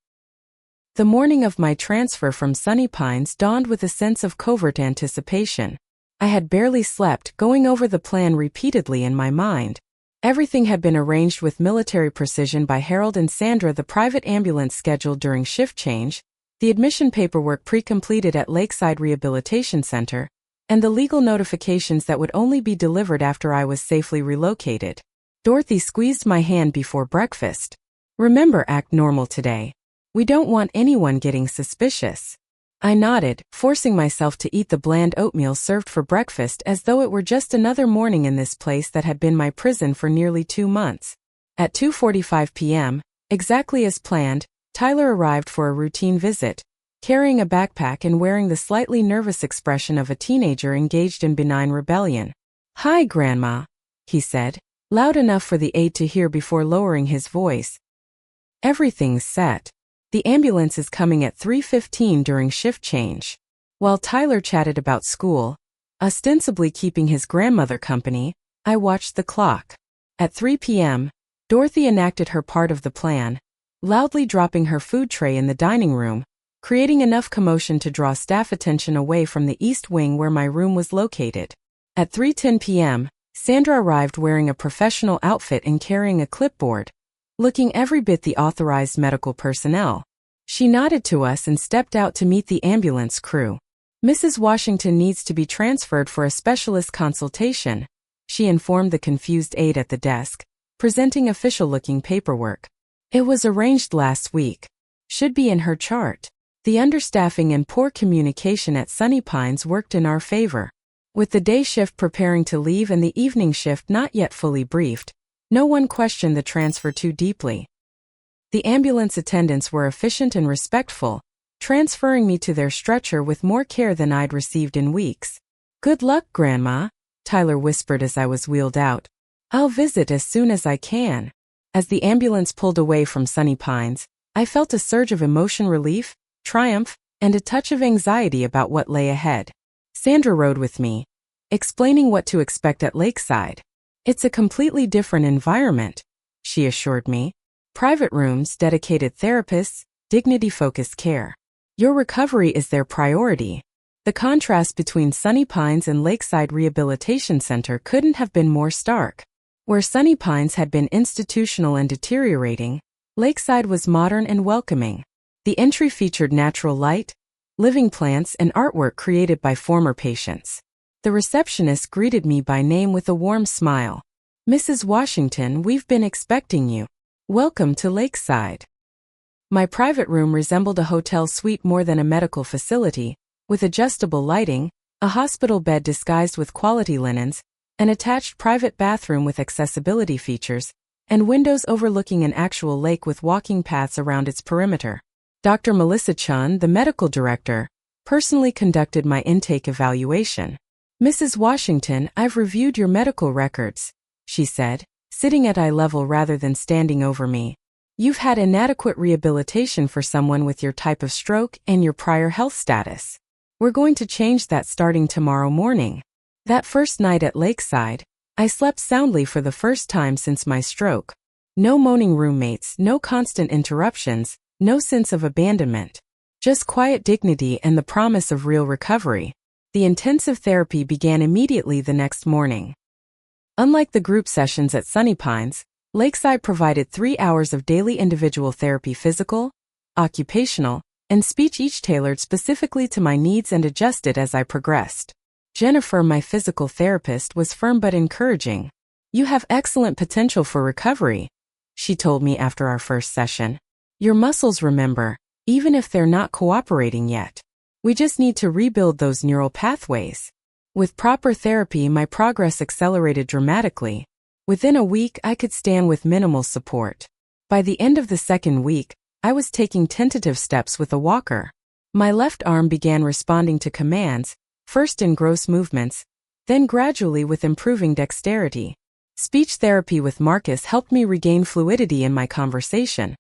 The morning of my transfer from Sunny Pines dawned with a sense of covert anticipation. I had barely slept, going over the plan repeatedly in my mind. Everything had been arranged with military precision by Harold and Sandra: the private ambulance scheduled during shift change, the admission paperwork pre-completed at Lakeside Rehabilitation Center, and the legal notifications that would only be delivered after I was safely relocated. Dorothy squeezed my hand before breakfast. "Remember, act normal today. We don't want anyone getting suspicious." I nodded, forcing myself to eat the bland oatmeal served for breakfast as though it were just another morning in this place that had been my prison for nearly 2 months. At 2:45 p.m., exactly as planned, Tyler arrived for a routine visit, carrying a backpack and wearing the slightly nervous expression of a teenager engaged in benign rebellion. "Hi, Grandma," he said, loud enough for the aide to hear before lowering his voice. "Everything's set. The ambulance is coming at 3:15 during shift change." While Tyler chatted about school, ostensibly keeping his grandmother company, I watched the clock. At 3 p.m., Dorothy enacted her part of the plan, loudly dropping her food tray in the dining room, creating enough commotion to draw staff attention away from the east wing where my room was located. At 3:10 p.m., Sandra arrived wearing a professional outfit and carrying a clipboard, looking every bit the authorized medical personnel. She nodded to us and stepped out to meet the ambulance crew. "Mrs. Washington needs to be transferred for a specialist consultation," she informed the confused aide at the desk, presenting official-looking paperwork. "It was arranged last week. Should be in her chart." The understaffing and poor communication at Sunny Pines worked in our favor. With the day shift preparing to leave and the evening shift not yet fully briefed, no one questioned the transfer too deeply. The ambulance attendants were efficient and respectful, transferring me to their stretcher with more care than I'd received in weeks. "Good luck, Grandma," Tyler whispered as I was wheeled out. "I'll visit as soon as I can." As the ambulance pulled away from Sunny Pines, I felt a surge of emotion: relief, triumph, and a touch of anxiety about what lay ahead. Sandra rode with me, explaining what to expect at Lakeside. "It's a completely different environment," she assured me. "Private rooms, dedicated therapists, dignity-focused care. Your recovery is their priority." The contrast between Sunny Pines and Lakeside Rehabilitation Center couldn't have been more stark. Where Sunny Pines had been institutional and deteriorating, Lakeside was modern and welcoming. The entry featured natural light, living plants, and artwork created by former patients. The receptionist greeted me by name with a warm smile. "Mrs. Washington, we've been expecting you. Welcome to Lakeside." My private room resembled a hotel suite more than a medical facility, with adjustable lighting, a hospital bed disguised with quality linens, an attached private bathroom with accessibility features, and windows overlooking an actual lake with walking paths around its perimeter. Dr. Melissa Chun, the medical director, personally conducted my intake evaluation. "Mrs. Washington, I've reviewed your medical records," she said, sitting at eye level rather than standing over me. "You've had inadequate rehabilitation for someone with your type of stroke and your prior health status. We're going to change that starting tomorrow morning. That first night at Lakeside, I slept soundly for the first time since my stroke. No moaning roommates, no constant interruptions, no sense of abandonment. Just quiet dignity and the promise of real recovery. The intensive therapy began immediately the next morning. Unlike the group sessions at Sunny Pines, Lakeside provided 3 hours of daily individual therapy, physical, occupational, and speech, each tailored specifically to my needs and adjusted as I progressed. Jennifer, my physical therapist, was firm but encouraging. "You have excellent potential for recovery," she told me after our first session. "Your muscles remember, even if they're not cooperating yet. We just need to rebuild those neural pathways." With proper therapy, my progress accelerated dramatically. Within a week, I could stand with minimal support. By the end of the second week, I was taking tentative steps with a walker. My left arm began responding to commands, first in gross movements, then gradually with improving dexterity. Speech therapy with Marcus helped me regain fluidity in my conversation,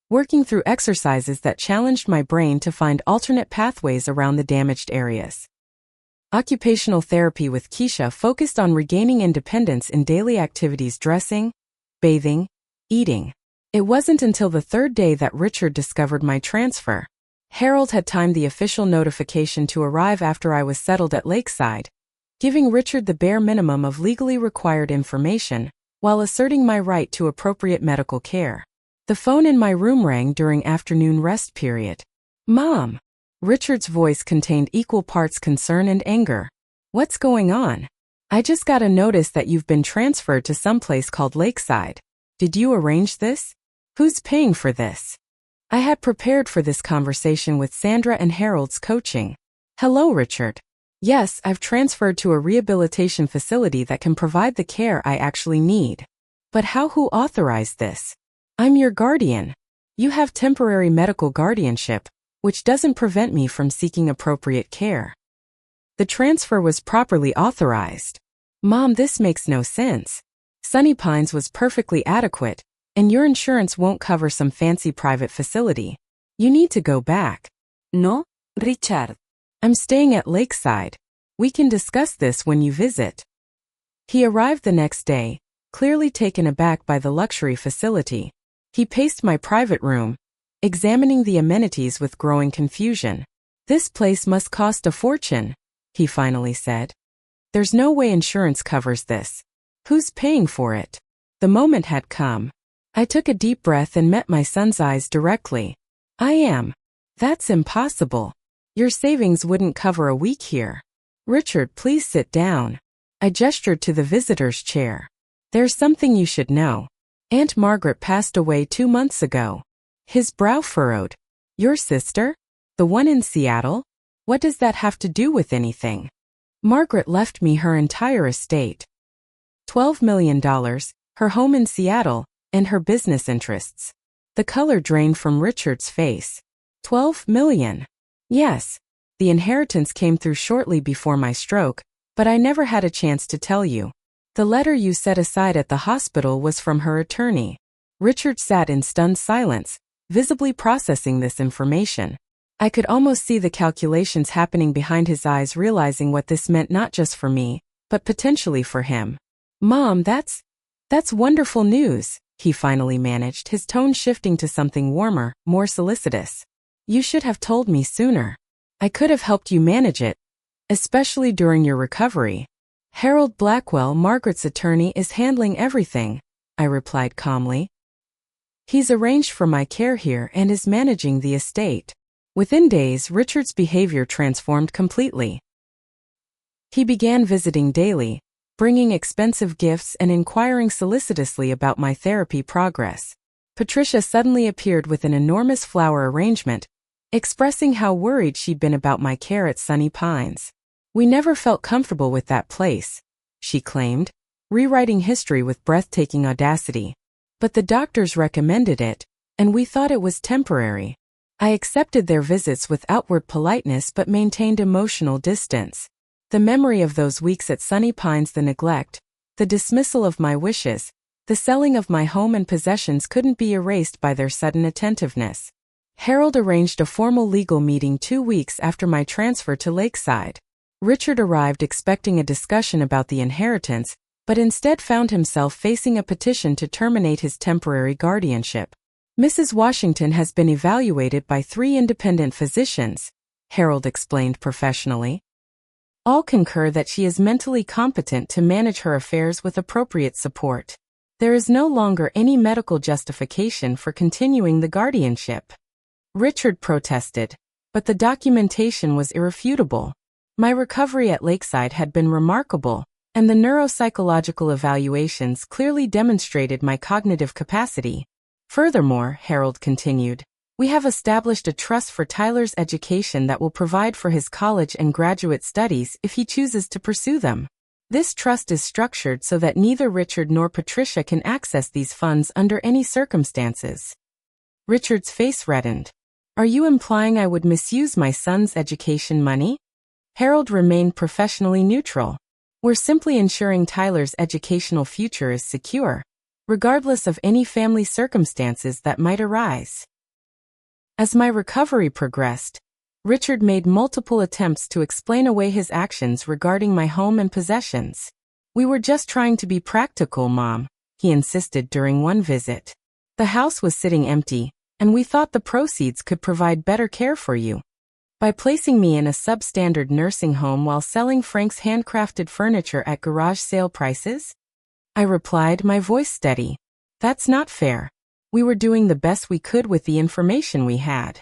working through exercises that challenged my brain to find alternate pathways around the damaged areas. Occupational therapy with Keisha focused on regaining independence in daily activities: dressing, bathing, eating. It wasn't until the third day that Richard discovered my transfer. Harold had timed the official notification to arrive after I was settled at Lakeside, giving Richard the bare minimum of legally required information, while asserting my right to appropriate medical care. The phone in my room rang during afternoon rest period. "Mom!" Richard's voice contained equal parts concern and anger. "What's going on?" "I just got a notice that you've been transferred to someplace called Lakeside. Did you arrange this? Who's paying for this?" I had prepared for this conversation with Sandra and Harold's coaching. "Hello, Richard. Yes, I've transferred to a rehabilitation facility that can provide the care I actually need. But how? Who authorized this? I'm your guardian. You have temporary medical guardianship, which doesn't prevent me from seeking appropriate care." The transfer was properly authorized. "Mom, this makes no sense. Sunny Pines was perfectly adequate, and your insurance won't cover some fancy private facility. You need to go back." "No, Richard. I'm staying at Lakeside. We can discuss this when you visit." He arrived the next day, clearly taken aback by the luxury facility. He paced my private room, examining the amenities with growing confusion. "This place must cost a fortune," he finally said. "There's no way insurance covers this. Who's paying for it?" The moment had come. I took a deep breath and met my son's eyes directly. "I am." "That's impossible. Your savings wouldn't cover a week here." "Richard, please sit down." I gestured to the visitor's chair. "There's something you should know. Aunt Margaret passed away 2 months ago." His brow furrowed. "Your sister? The one in Seattle? What does that have to do with anything?" "Margaret left me her entire estate. $12 million, her home in Seattle, and her business interests." The color drained from Richard's face. $12 million. "Yes. The inheritance came through shortly before my stroke, but I never had a chance to tell you. The letter you set aside at the hospital was from her attorney." Richard sat in stunned silence, visibly processing this information. I could almost see the calculations happening behind his eyes, realizing what this meant not just for me, but potentially for him. "Mom, that's wonderful news," he finally managed, his tone shifting to something warmer, more solicitous. "You should have told me sooner. I could have helped you manage it, especially during your recovery." "Harold Blackwell, Margaret's attorney, is handling everything," I replied calmly. "He's arranged for my care here and is managing the estate." Within days, Richard's behavior transformed completely. He began visiting daily, bringing expensive gifts and inquiring solicitously about my therapy progress. Patricia suddenly appeared with an enormous flower arrangement, expressing how worried she'd been about my care at Sunny Pines. "We never felt comfortable with that place," she claimed, rewriting history with breathtaking audacity. "But the doctors recommended it, and we thought it was temporary." I accepted their visits with outward politeness but maintained emotional distance. The memory of those weeks at Sunny Pines, the neglect, the dismissal of my wishes, the selling of my home and possessions couldn't be erased by their sudden attentiveness. Harold arranged a formal legal meeting 2 weeks after my transfer to Lakeside. Richard arrived expecting a discussion about the inheritance, but instead found himself facing a petition to terminate his temporary guardianship. Mrs. Washington has been evaluated by 3 independent physicians, Harold explained professionally. All concur that she is mentally competent to manage her affairs with appropriate support. There is no longer any medical justification for continuing the guardianship. Richard protested, but the documentation was irrefutable. My recovery at Lakeside had been remarkable, and the neuropsychological evaluations clearly demonstrated my cognitive capacity. Furthermore, Harold continued, we have established a trust for Tyler's education that will provide for his college and graduate studies if he chooses to pursue them. This trust is structured so that neither Richard nor Patricia can access these funds under any circumstances. Richard's face reddened. Are you implying I would misuse my son's education money? Harold remained professionally neutral. We're simply ensuring Tyler's educational future is secure, regardless of any family circumstances that might arise. As my recovery progressed, Richard made multiple attempts to explain away his actions regarding my home and possessions. We were just trying to be practical, Mom, he insisted during one visit. The house was sitting empty, and we thought the proceeds could provide better care for you. By placing me in a substandard nursing home while selling Frank's handcrafted furniture at garage sale prices? I replied, my voice steady. That's not fair. We were doing the best we could with the information we had.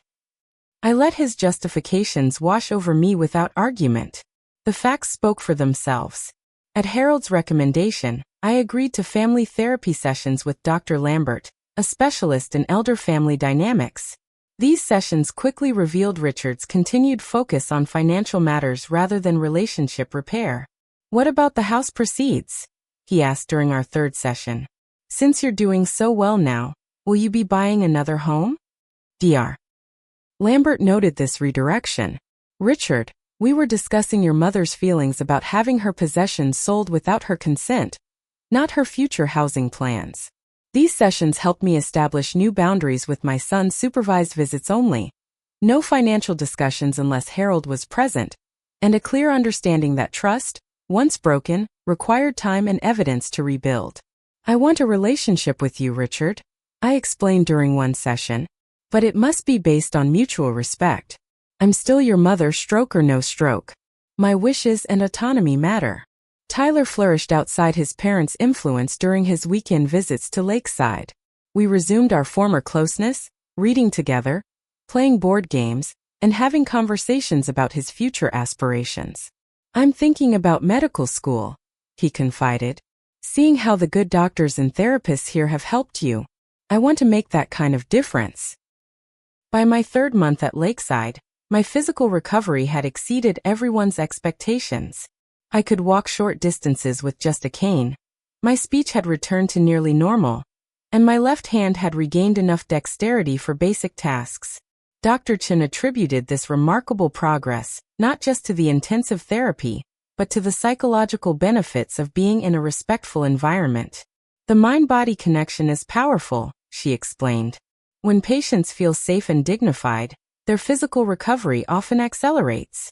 I let his justifications wash over me without argument. The facts spoke for themselves. At Harold's recommendation, I agreed to family therapy sessions with Dr. Lambert, a specialist in elder family dynamics. These sessions quickly revealed Richard's continued focus on financial matters rather than relationship repair. What about the house proceeds? He asked during our 3rd session. Since you're doing so well now, will you be buying another home? Dr. Lambert noted this redirection. Richard, we were discussing your mother's feelings about having her possessions sold without her consent, not her future housing plans. These sessions helped me establish new boundaries with my son's supervised visits only. No financial discussions unless Harold was present, and a clear understanding that trust, once broken, required time and evidence to rebuild. I want a relationship with you, Richard, I explained during one session, but it must be based on mutual respect. I'm still your mother, stroke or no stroke. My wishes and autonomy matter. Tyler flourished outside his parents' influence during his weekend visits to Lakeside. We resumed our former closeness, reading together, playing board games, and having conversations about his future aspirations. I'm thinking about medical school, he confided. Seeing how the good doctors and therapists here have helped you, I want to make that kind of difference. By my 3rd month at Lakeside, my physical recovery had exceeded everyone's expectations. I could walk short distances with just a cane. My speech had returned to nearly normal, and my left hand had regained enough dexterity for basic tasks. Dr. Chen attributed this remarkable progress not just to the intensive therapy, but to the psychological benefits of being in a respectful environment. The mind-body connection is powerful, she explained. When patients feel safe and dignified, their physical recovery often accelerates.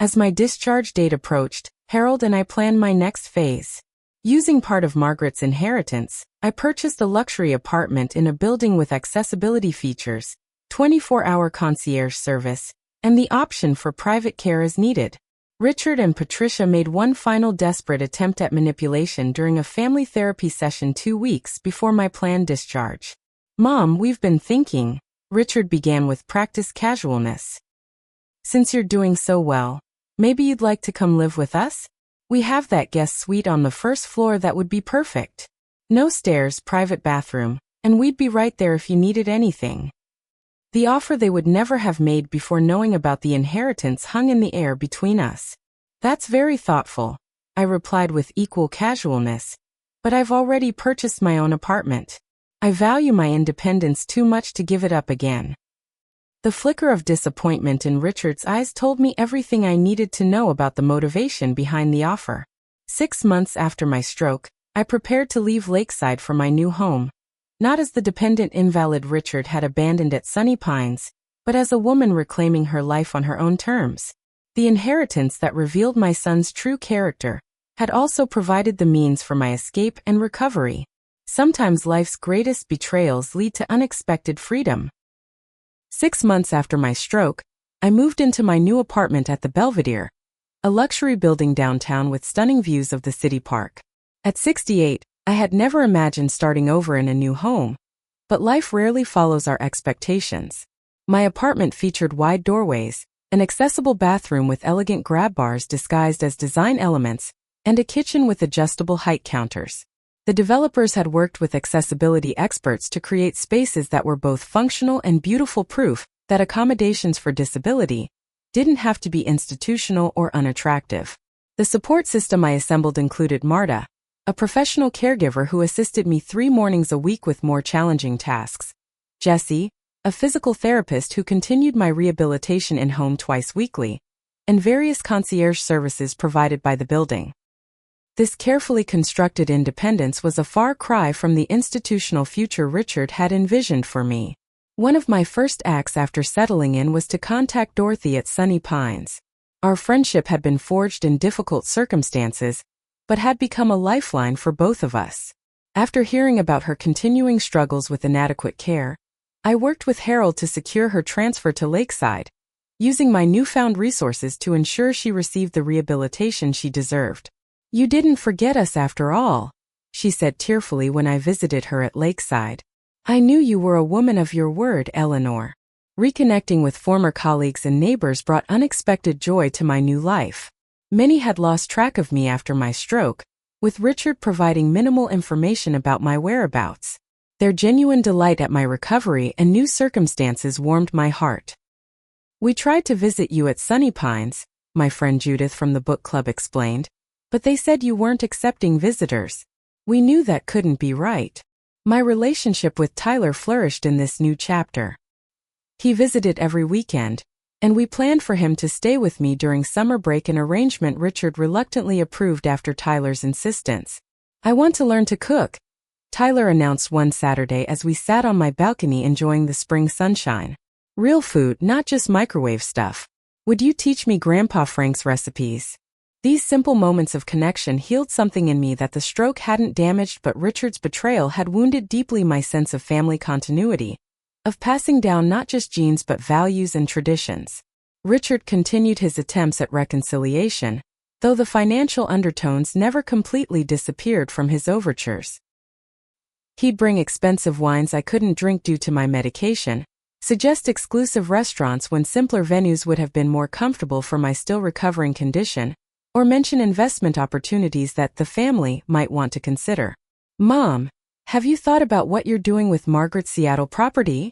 As my discharge date approached, Harold and I planned my next phase. Using part of Margaret's inheritance, I purchased a luxury apartment in a building with accessibility features, 24-hour concierge service, and the option for private care as needed. Richard and Patricia made one final desperate attempt at manipulation during a family therapy session 2 weeks before my planned discharge. Mom, we've been thinking, Richard began with practiced casualness. Since you're doing so well, maybe you'd like to come live with us? We have that guest suite on the 1st floor that would be perfect. No stairs, private bathroom, and we'd be right there if you needed anything. The offer they would never have made before knowing about the inheritance hung in the air between us. That's very thoughtful, I replied with equal casualness, but I've already purchased my own apartment. I value my independence too much to give it up again. The flicker of disappointment in Richard's eyes told me everything I needed to know about the motivation behind the offer. 6 months after my stroke, I prepared to leave Lakeside for my new home. not as the dependent invalid Richard had abandoned at Sunny Pines, but as a woman reclaiming her life on her own terms. The inheritance that revealed my son's true character had also provided the means for my escape and recovery. Sometimes life's greatest betrayals lead to unexpected freedom. 6 months after my stroke, I moved into my new apartment at the Belvedere, a luxury building downtown with stunning views of the city park. At 68, I had never imagined starting over in a new home, but life rarely follows our expectations. My apartment featured wide doorways, an accessible bathroom with elegant grab bars disguised as design elements, and a kitchen with adjustable height counters. The developers had worked with accessibility experts to create spaces that were both functional and beautiful, proof that accommodations for disability didn't have to be institutional or unattractive. The support system I assembled included Marta, a professional caregiver who assisted me 3 mornings a week with more challenging tasks, Jessie, a physical therapist who continued my rehabilitation in-home twice weekly, and various concierge services provided by the building. This carefully constructed independence was a far cry from the institutional future Richard had envisioned for me. One of my first acts after settling in was to contact Dorothy at Sunny Pines. Our friendship had been forged in difficult circumstances, but had become a lifeline for both of us. After hearing about her continuing struggles with inadequate care, I worked with Harold to secure her transfer to Lakeside, using my newfound resources to ensure she received the rehabilitation she deserved. "You didn't forget us after all," she said tearfully when I visited her at Lakeside. "I knew you were a woman of your word, Eleanor." Reconnecting with former colleagues and neighbors brought unexpected joy to my new life. Many had lost track of me after my stroke, with Richard providing minimal information about my whereabouts. Their genuine delight at my recovery and new circumstances warmed my heart. "We tried to visit you at Sunny Pines," my friend Judith from the book club explained, "but they said you weren't accepting visitors. We knew that couldn't be right." My relationship with Tyler flourished in this new chapter. He visited every weekend, and we planned for him to stay with me during summer break, an arrangement Richard reluctantly approved after Tyler's insistence. "I want to learn to cook," Tyler announced one Saturday as we sat on my balcony enjoying the spring sunshine. "Real food, not just microwave stuff. Would you teach me Grandpa Frank's recipes?" These simple moments of connection healed something in me that the stroke hadn't damaged, but Richard's betrayal had wounded deeply: my sense of family continuity, of passing down not just genes but values and traditions. Richard continued his attempts at reconciliation, though the financial undertones never completely disappeared from his overtures. He'd bring expensive wines I couldn't drink due to my medication, suggest exclusive restaurants when simpler venues would have been more comfortable for my still recovering condition, or mention investment opportunities that the family might want to consider. "Mom, have you thought about what you're doing with Margaret's Seattle property?"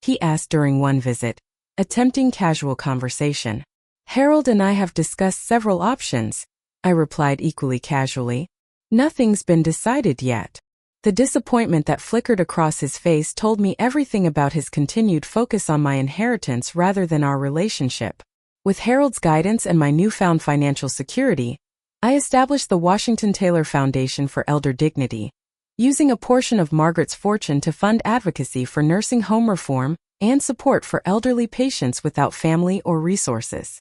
he asked during one visit, attempting casual conversation. "Harold and I have discussed several options," I replied equally casually. "Nothing's been decided yet." The disappointment that flickered across his face told me everything about his continued focus on my inheritance rather than our relationship. With Harold's guidance and my newfound financial security, I established the Washington Taylor Foundation for Elder Dignity, using a portion of Margaret's fortune to fund advocacy for nursing home reform and support for elderly patients without family or resources.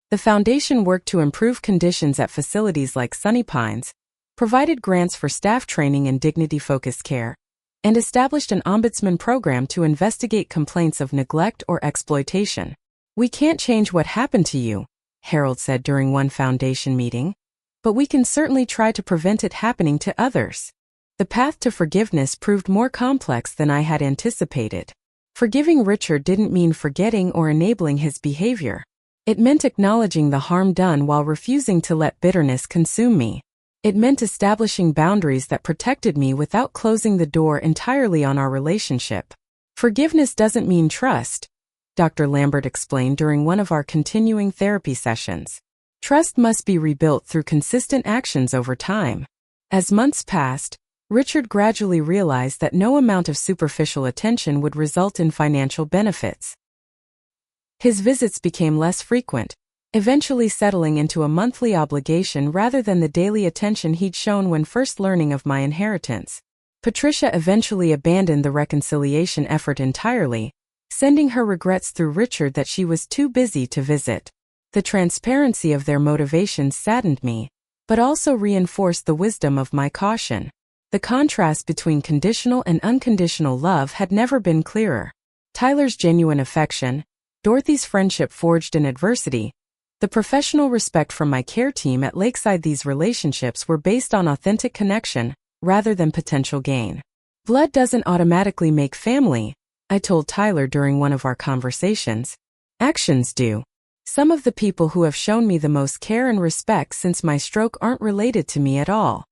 The foundation worked to improve conditions at facilities like Sunny Pines, provided grants for staff training and dignity-focused care, and established an ombudsman program to investigate complaints of neglect or exploitation. "We can't change what happened to you," Harold said during one foundation meeting, "but we can certainly try to prevent it happening to others." The path to forgiveness proved more complex than I had anticipated. Forgiving Richard didn't mean forgetting or enabling his behavior. It meant acknowledging the harm done while refusing to let bitterness consume me. It meant establishing boundaries that protected me without closing the door entirely on our relationship. "Forgiveness doesn't mean trust," Dr. Lambert explained during one of our continuing therapy sessions. "Trust must be rebuilt through consistent actions over time." As months passed, Richard gradually realized that no amount of superficial attention would result in financial benefits. His visits became less frequent, eventually settling into a monthly obligation rather than the daily attention he'd shown when first learning of my inheritance. Patricia eventually abandoned the reconciliation effort entirely, sending her regrets through Richard that she was too busy to visit. The transparency of their motivations saddened me, but also reinforced the wisdom of my caution. The contrast between conditional and unconditional love had never been clearer. Tyler's genuine affection, Dorothy's friendship forged in adversity, the professional respect from my care team at Lakeside. These relationships were based on authentic connection, rather than potential gain. Blood doesn't automatically make family, I told Tyler during one of our conversations. Actions do. Some of the people who have shown me the most care and respect since my stroke aren't related to me at all.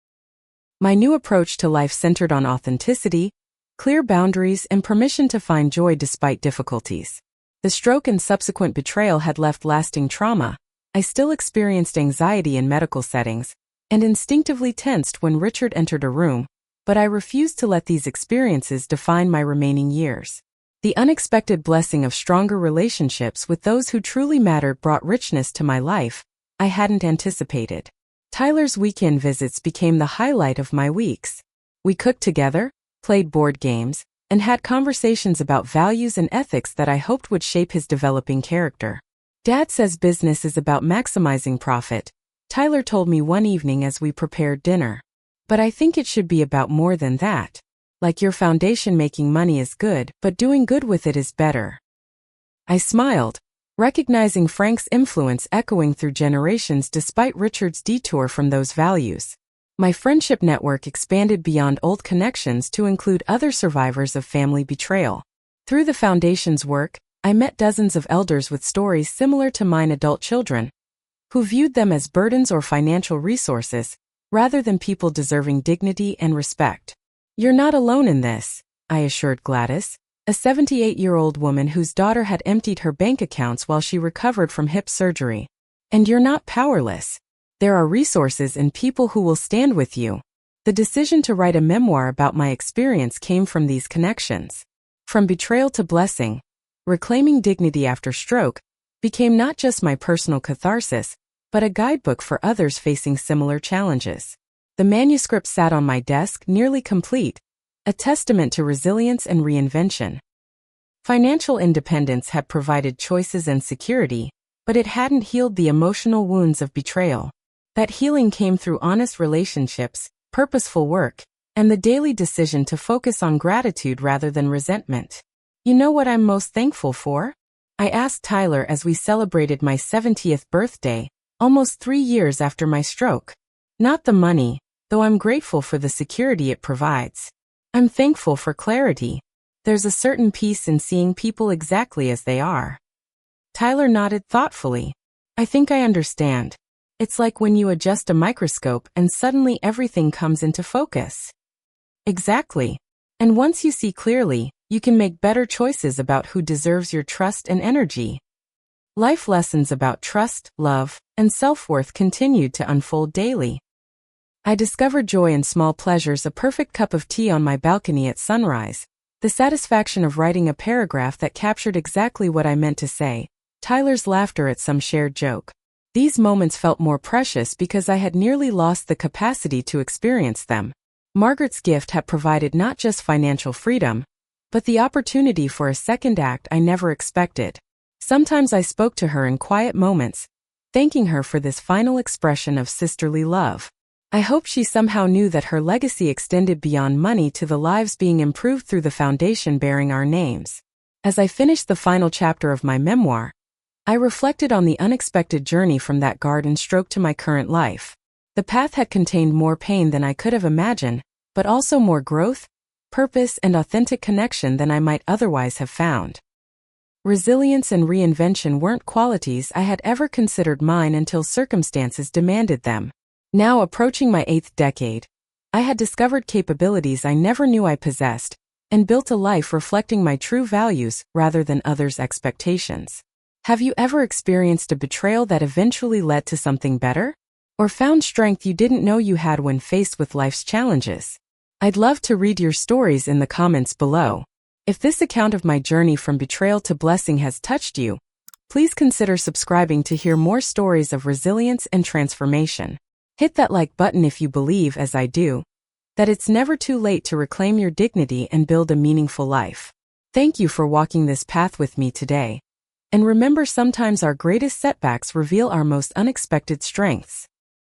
My new approach to life centered on authenticity, clear boundaries, and permission to find joy despite difficulties. The stroke and subsequent betrayal had left lasting trauma. I still experienced anxiety in medical settings, and instinctively tensed when Richard entered a room, but I refused to let these experiences define my remaining years. The unexpected blessing of stronger relationships with those who truly mattered brought richness to my life I hadn't anticipated. Tyler's weekend visits became the highlight of my weeks. We cooked together, played board games, and had conversations about values and ethics that I hoped would shape his developing character. Dad says business is about maximizing profit, Tyler told me one evening as we prepared dinner. But I think it should be about more than that. Like your foundation, making money is good, but doing good with it is better. I smiled, recognizing Frank's influence echoing through generations despite Richard's detour from those values. My friendship network expanded beyond old connections to include other survivors of family betrayal. Through the foundation's work, I met dozens of elders with stories similar to mine, adult children, who viewed them as burdens or financial resources, rather than people deserving dignity and respect. You're not alone in this, I assured Gladys, a 78-year-old woman whose daughter had emptied her bank accounts while she recovered from hip surgery. And you're not powerless. There are resources and people who will stand with you. The decision to write a memoir about my experience came from these connections. From betrayal to blessing, reclaiming dignity after stroke became not just my personal catharsis, but a guidebook for others facing similar challenges. The manuscript sat on my desk, nearly complete, a testament to resilience and reinvention. Financial independence had provided choices and security, but it hadn't healed the emotional wounds of betrayal. That healing came through honest relationships, purposeful work, and the daily decision to focus on gratitude rather than resentment. You know what I'm most thankful for? I asked Tyler as we celebrated my 70th birthday, almost 3 years after my stroke. Not the money, though I'm grateful for the security it provides. I'm thankful for clarity. There's a certain peace in seeing people exactly as they are. Tyler nodded thoughtfully. I think I understand. It's like when you adjust a microscope and suddenly everything comes into focus. Exactly. And once you see clearly, you can make better choices about who deserves your trust and energy. Life lessons about trust, love, and self-worth continued to unfold daily. I discovered joy in small pleasures, a perfect cup of tea on my balcony at sunrise, the satisfaction of writing a paragraph that captured exactly what I meant to say, Tyler's laughter at some shared joke. These moments felt more precious because I had nearly lost the capacity to experience them. Margaret's gift had provided not just financial freedom, but the opportunity for a second act I never expected. Sometimes I spoke to her in quiet moments, thanking her for this final expression of sisterly love. I hoped she somehow knew that her legacy extended beyond money to the lives being improved through the foundation bearing our names. As I finished the final chapter of my memoir, I reflected on the unexpected journey from that garden stroke to my current life. The path had contained more pain than I could have imagined, but also more growth, purpose, and authentic connection than I might otherwise have found. Resilience and reinvention weren't qualities I had ever considered mine until circumstances demanded them. Now approaching my 8th decade, I had discovered capabilities I never knew I possessed, and built a life reflecting my true values rather than others' expectations. Have you ever experienced a betrayal that eventually led to something better? Or found strength you didn't know you had when faced with life's challenges? I'd love to read your stories in the comments below. If this account of my journey from betrayal to blessing has touched you, please consider subscribing to hear more stories of resilience and transformation. Hit that like button if you believe, as I do, that it's never too late to reclaim your dignity and build a meaningful life. Thank you for walking this path with me today. And remember, sometimes our greatest setbacks reveal our most unexpected strengths.